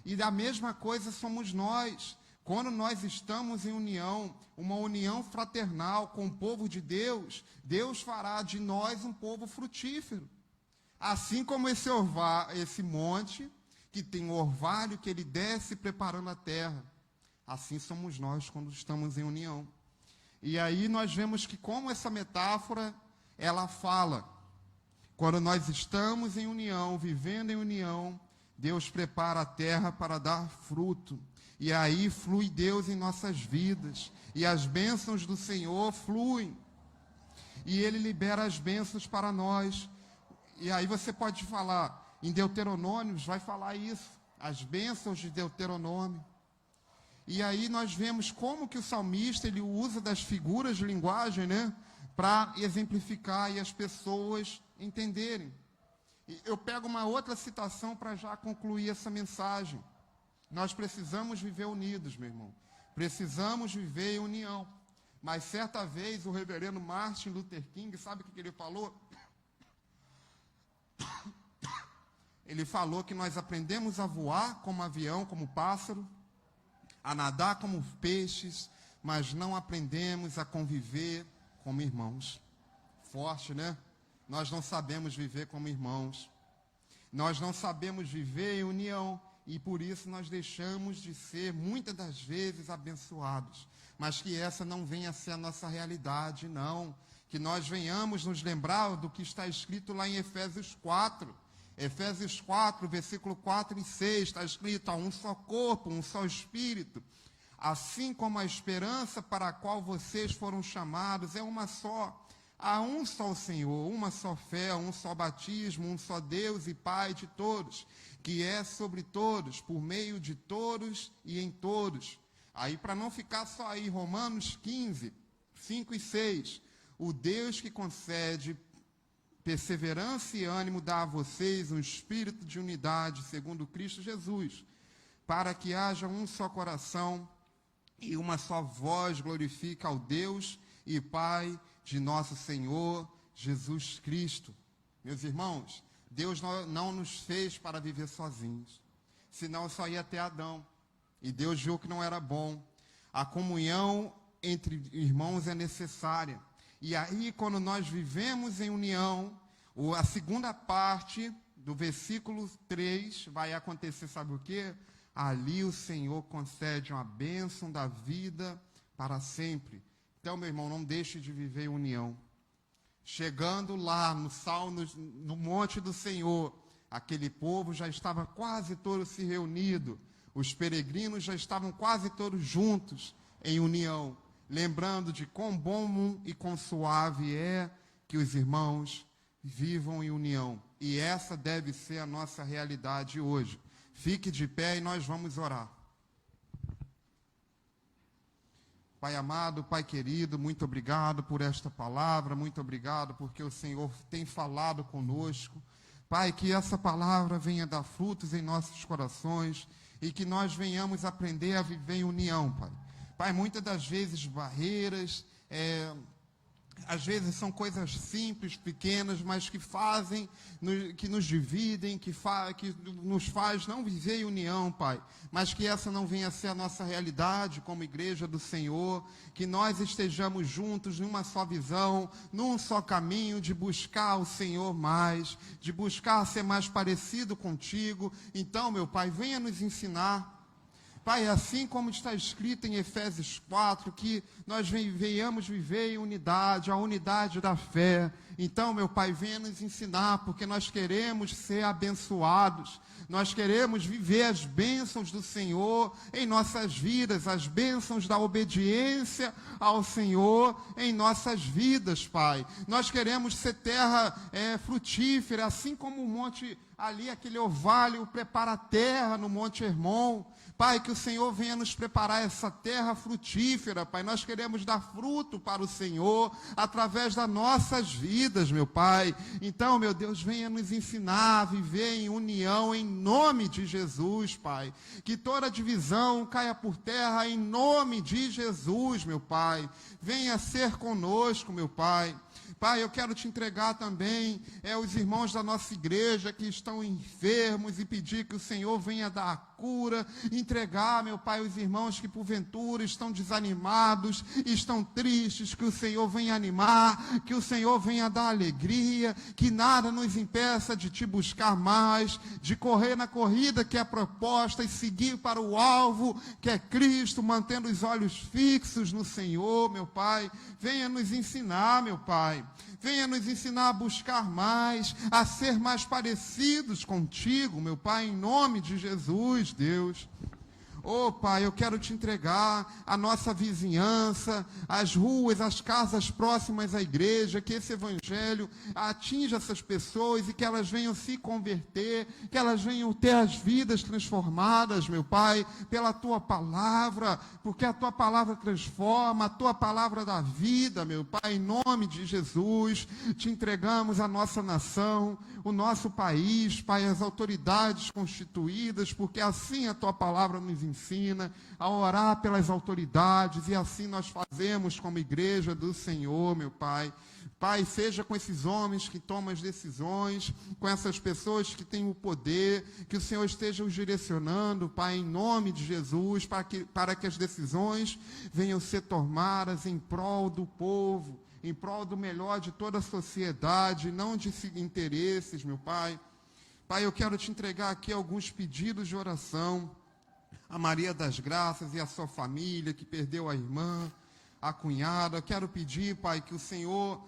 E da mesma coisa somos nós. Quando nós estamos em união, uma união fraternal com o povo de Deus, Deus fará de nós um povo frutífero. Assim como esse monte, que tem o orvalho que ele desce preparando a terra. Assim somos nós quando estamos em união. E aí nós vemos que como essa metáfora, ela fala, quando nós estamos em união, vivendo em união, Deus prepara a terra para dar fruto. E aí flui Deus em nossas vidas. E as bênçãos do Senhor fluem. E Ele libera as bênçãos para nós. E aí você pode falar, em Deuteronômio vai falar isso. As bênçãos de Deuteronômio. E aí nós vemos como que o salmista, ele usa das figuras de linguagem, né? Para exemplificar e as pessoas entenderem. E eu pego uma outra citação para já concluir essa mensagem. Nós precisamos viver unidos, meu irmão. Precisamos viver em união. Mas certa vez o reverendo Martin Luther King, sabe o que ele falou? Ele falou que nós aprendemos a voar como avião, como pássaro, a nadar como peixes, mas não aprendemos a conviver como irmãos. Forte, né? Nós não sabemos viver como irmãos. Nós não sabemos viver em união e por isso nós deixamos de ser, muitas das vezes, abençoados. Mas que essa não venha a ser a nossa realidade, não. Que nós venhamos nos lembrar do que está escrito lá em Efésios 4. Efésios 4, versículo 4 e 6, está escrito: há um só corpo, um só espírito. Assim como a esperança para a qual vocês foram chamados é uma só. Há um só Senhor, uma só fé, um só batismo, um só Deus e Pai de todos, que é sobre todos, por meio de todos e em todos. Aí, para não ficar só aí, Romanos 15, 5 e 6. O Deus que concede perseverança e ânimo dá a vocês um espírito de unidade, segundo Cristo Jesus, para que haja um só coração e uma só voz glorifique ao Deus e Pai de nosso Senhor Jesus Cristo. Meus irmãos, Deus não nos fez para viver sozinhos, senão só ia ter Adão. E Deus viu que não era bom. A comunhão entre irmãos é necessária. E aí, quando nós vivemos em união, a segunda parte do versículo 3 vai acontecer, sabe o quê? Ali o Senhor concede uma bênção da vida para sempre. Então, meu irmão, não deixe de viver em união. Chegando lá no monte do Senhor, aquele povo já estava quase todo se reunido. Os peregrinos já estavam quase todos juntos em união, lembrando de quão bom e quão suave é que os irmãos vivam em união. E essa deve ser a nossa realidade hoje. Fique de pé e nós vamos orar. Pai amado, Pai querido, muito obrigado por esta palavra, muito obrigado porque o Senhor tem falado conosco. Pai, que essa palavra venha dar frutos em nossos corações e que nós venhamos aprender a viver em união, Pai. Pai, muitas das vezes barreiras, às vezes são coisas simples, pequenas, mas que fazem, que nos dividem, que nos faz não viver em união, Pai. Mas que essa não venha a ser a nossa realidade como igreja do Senhor, que nós estejamos juntos numa só visão, num só caminho de buscar o Senhor mais, de buscar ser mais parecido contigo. Então, meu Pai, venha nos ensinar. Pai, assim como está escrito em Efésios 4, que nós venhamos viver em unidade, a unidade da fé. Então, meu Pai, venha nos ensinar, porque nós queremos ser abençoados. Nós queremos viver as bênçãos do Senhor em nossas vidas, as bênçãos da obediência ao Senhor em nossas vidas, Pai. Nós queremos ser terra frutífera, assim como o monte ali, aquele orvalho prepara a terra no Monte Hermon. Pai, que o Senhor venha nos preparar essa terra frutífera, Pai. Nós queremos dar fruto para o Senhor através das nossas vidas, meu Pai. Então, meu Deus, venha nos ensinar a viver em união em nome de Jesus, Pai. Que toda divisão caia por terra em nome de Jesus, meu Pai. Venha ser conosco, meu Pai. Pai, eu quero te entregar também os irmãos da nossa igreja que estão enfermos e pedir que o Senhor venha dar a cura, entregar, meu Pai, os irmãos que porventura estão desanimados, estão tristes, que o Senhor venha animar, que o Senhor venha dar alegria, que nada nos impeça de te buscar mais, de correr na corrida que é proposta e seguir para o alvo que é Cristo, mantendo os olhos fixos no Senhor, meu Pai. Venha nos ensinar, meu Pai. Venha nos ensinar a buscar mais, a ser mais parecidos contigo, meu Pai, em nome de Jesus, Deus. Oh, Pai, eu quero te entregar a nossa vizinhança, as ruas, as casas próximas à igreja, que esse evangelho atinja essas pessoas e que elas venham se converter, que elas venham ter as vidas transformadas, meu Pai, pela Tua palavra, porque a Tua palavra transforma, a Tua palavra dá vida, meu Pai, em nome de Jesus. Te entregamos a nossa nação, o nosso país, Pai, as autoridades constituídas, porque assim a Tua palavra nos ensina. ensina, a orar pelas autoridades, e assim nós fazemos como igreja do Senhor, meu Pai. Pai, seja com esses homens que tomam as decisões, com essas pessoas que têm o poder, que o Senhor esteja os direcionando, Pai, em nome de Jesus, para que as decisões venham ser tomadas em prol do povo, em prol do melhor de toda a sociedade, não de interesses, meu Pai. Pai, eu quero te entregar aqui alguns pedidos de oração. A Maria das Graças e a sua família, que perdeu a irmã, a cunhada. Quero pedir, Pai, que o Senhor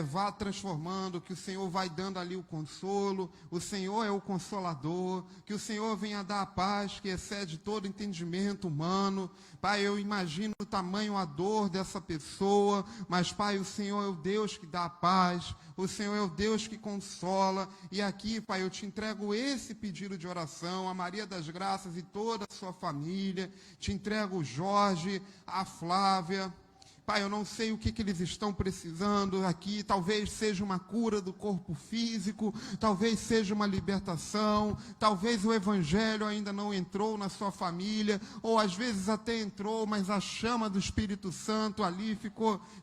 vá transformando, que o Senhor vai dando ali o consolo. O Senhor é o Consolador, que o Senhor venha dar a paz que excede todo entendimento humano. Pai, eu imagino o tamanho, a dor dessa pessoa, mas, Pai, o Senhor é o Deus que dá a paz, o Senhor é o Deus que consola. E aqui, Pai, eu te entrego esse pedido de oração, a Maria das Graças e toda a sua família. Te entrego o Jorge, a Flávia. Pai, eu não sei o que eles estão precisando aqui, talvez seja uma cura do corpo físico, talvez seja uma libertação, talvez o evangelho ainda não entrou na sua família, ou às vezes até entrou, mas a chama do Espírito Santo ali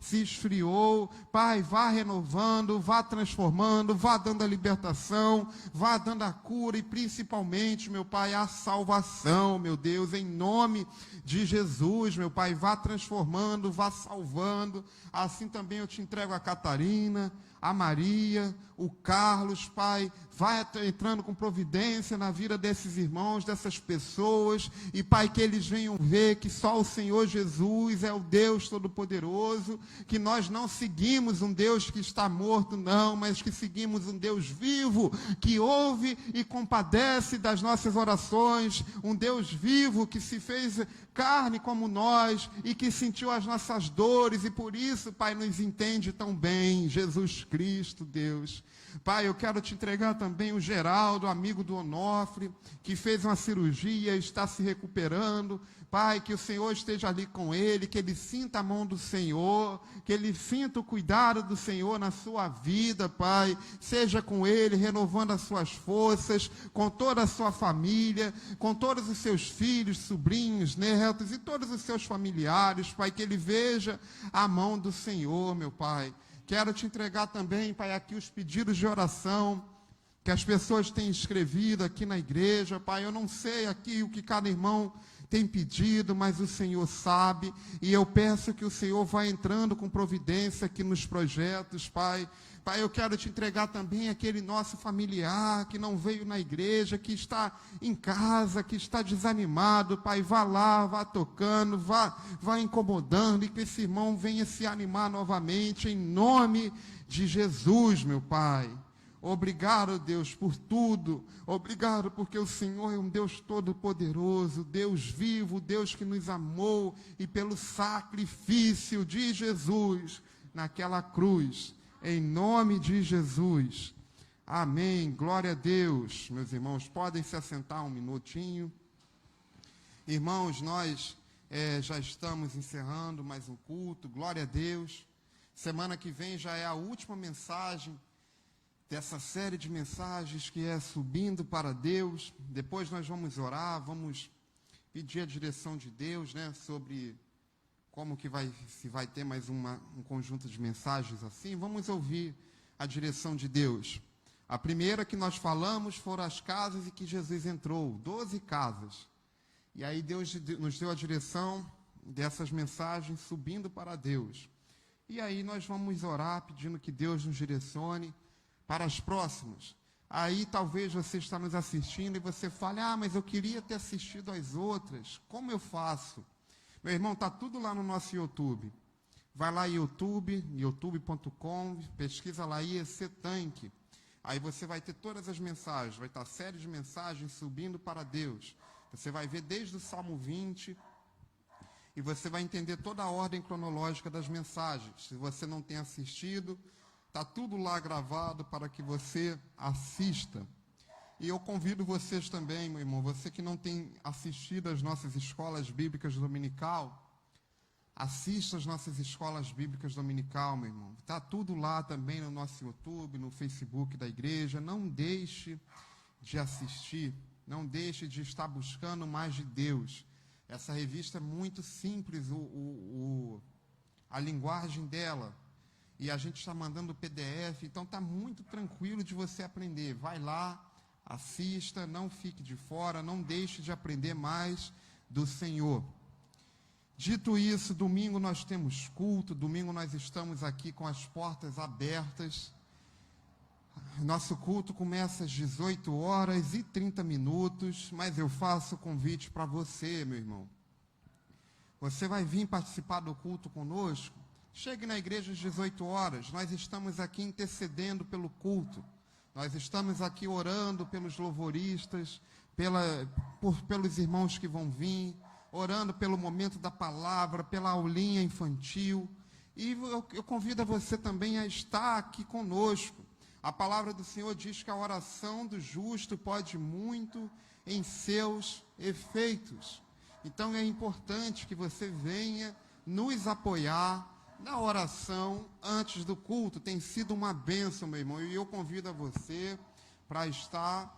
se esfriou. Pai, vá renovando, vá transformando, vá dando a libertação, vá dando a cura e principalmente, meu Pai, a salvação, meu Deus, em nome de Jesus, meu Pai, vá transformando, vá salvando. Assim também eu te entrego a Catarina, a Maria, o Carlos, Pai. Vai entrando com providência na vida desses irmãos, dessas pessoas. E, Pai, que eles venham ver que só o Senhor Jesus é o Deus Todo-Poderoso, que nós não seguimos um Deus que está morto, não, mas que seguimos um Deus vivo, que ouve e compadece das nossas orações, um Deus vivo que se fez carne como nós e que sentiu as nossas dores e por isso, Pai, nos entende tão bem. Jesus Cristo, Deus. Pai, eu quero te entregar também o Geraldo, amigo do Onofre, que fez uma cirurgia e está se recuperando. Pai, que o Senhor esteja ali com ele, que ele sinta a mão do Senhor, que ele sinta o cuidado do Senhor na sua vida, Pai. Seja com ele, renovando as suas forças, com toda a sua família, com todos os seus filhos, sobrinhos, netos e todos os seus familiares, Pai, que ele veja a mão do Senhor, meu Pai. Quero te entregar também, Pai, aqui os pedidos de oração que as pessoas têm escrevido aqui na igreja, Pai. Eu não sei aqui o que cada irmão tem pedido, mas o Senhor sabe, e eu peço que o Senhor vá entrando com providência aqui nos projetos, Pai. Pai, eu quero te entregar também aquele nosso familiar que não veio na igreja, que está em casa, que está desanimado, Pai. Vá lá, vá tocando, vá incomodando, e que esse irmão venha se animar novamente, em nome de Jesus, meu Pai. Obrigado, Deus, por tudo. Obrigado porque o Senhor é um Deus todo-poderoso, Deus vivo, Deus que nos amou, e pelo sacrifício de Jesus naquela cruz, em nome de Jesus. Amém. Glória a Deus. Meus irmãos, podem se assentar um minutinho. Irmãos, nós já estamos encerrando mais um culto. Glória a Deus. Semana que vem já é a última mensagem dessa série de mensagens que é Subindo para Deus. Depois nós vamos orar, vamos pedir a direção de Deus, né, sobre como que se vai ter mais um conjunto de mensagens assim. Vamos ouvir a direção de Deus. A primeira que nós falamos foram as casas em que Jesus entrou, 12 casas. E aí Deus nos deu a direção dessas mensagens, subindo para Deus. E aí nós vamos orar pedindo que Deus nos direcione para as próximas. Aí talvez você está nos assistindo e você fale, mas eu queria ter assistido às outras. Como eu faço? Meu irmão, está tudo lá no nosso YouTube. Vai lá YouTube, youtube.com, pesquisa lá IEC Tanque. Aí você vai ter todas as mensagens, vai estar a série de mensagens subindo para Deus. Você vai ver desde o Salmo 20 e você vai entender toda a ordem cronológica das mensagens. Se você não tem assistido, está tudo lá gravado para que você assista. E eu convido vocês também, meu irmão, você que não tem assistido às nossas escolas bíblicas dominical, assista às nossas escolas bíblicas dominical, meu irmão. Está tudo lá também no nosso YouTube, no Facebook da igreja. Não deixe de assistir, não deixe de estar buscando mais de Deus. Essa revista é muito simples, a linguagem dela. E a gente está mandando PDF, então está muito tranquilo de você aprender. Vai lá, assista, não fique de fora, não deixe de aprender mais do Senhor. Dito isso, domingo nós temos culto, domingo nós estamos aqui com as portas abertas. Nosso culto começa às 18h30, mas eu faço o convite para você, meu irmão. Você vai vir participar do culto conosco? Chegue na igreja às 18h, nós estamos aqui intercedendo pelo culto. Nós estamos aqui orando pelos louvoristas, pelos irmãos que vão vir, orando pelo momento da palavra, pela aulinha infantil. E eu convido a você também a estar aqui conosco. A palavra do Senhor diz que a oração do justo pode muito em seus efeitos. Então é importante que você venha nos apoiar na oração antes do culto. Tem sido uma bênção, meu irmão, e eu convido a você para estar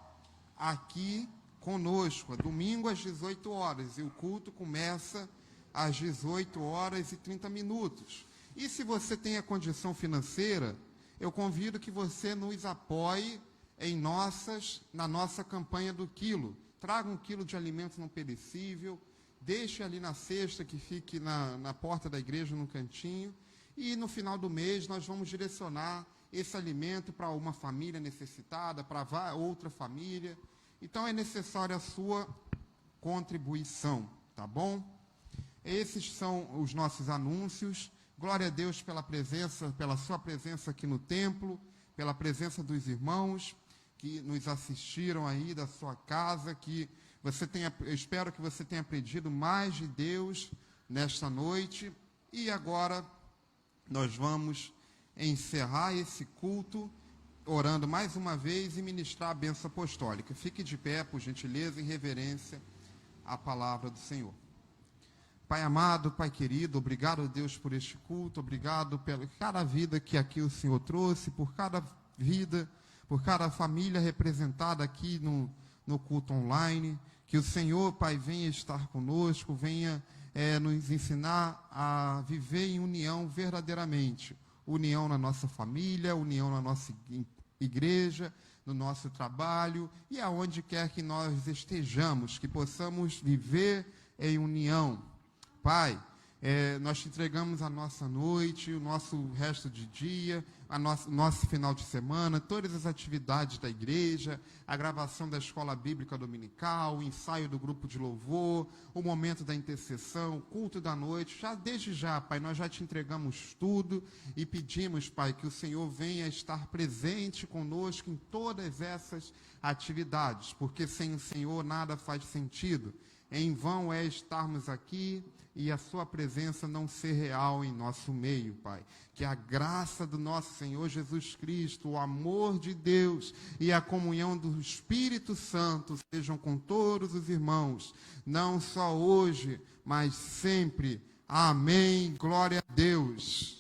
aqui conosco. Domingo às 18h, e o culto começa às 18h30. E se você tem a condição financeira, eu convido que você nos apoie na nossa campanha do quilo. Traga 1 quilo de alimento não perecível, deixe ali na cesta que fique na porta da igreja, no cantinho, e no final do mês nós vamos direcionar esse alimento para uma família necessitada, para outra família. Então é necessária a sua contribuição, tá bom? Esses são os nossos anúncios. Glória a Deus pela sua presença aqui no templo, pela presença dos irmãos que nos assistiram aí da sua casa, eu espero que você tenha aprendido mais de Deus nesta noite. E agora nós vamos encerrar esse culto orando mais uma vez e ministrar a bênção apostólica. Fique de pé, por gentileza, em reverência à palavra do Senhor. Pai amado, Pai querido, obrigado, Deus, por este culto, obrigado por cada vida que aqui o Senhor trouxe, por cada vida, por cada família representada aqui no culto online. Que o Senhor, Pai, venha estar conosco, venha nos ensinar a viver em união verdadeiramente. União na nossa família, união na nossa igreja, no nosso trabalho e aonde quer que nós estejamos, que possamos viver em união. Pai, nós te entregamos a nossa noite, o nosso resto de dia, nosso final de semana, todas as atividades da igreja, a gravação da escola bíblica dominical, o ensaio do grupo de louvor, o momento da intercessão, o culto da noite. Desde já, Pai, nós já te entregamos tudo e pedimos, Pai, que o Senhor venha estar presente conosco em todas essas atividades, porque sem o Senhor nada faz sentido. Em vão é estarmos aqui e a sua presença não ser real em nosso meio, Pai. Que a graça do nosso Senhor Jesus Cristo, o amor de Deus e a comunhão do Espírito Santo sejam com todos os irmãos, não só hoje, mas sempre. Amém. Glória a Deus.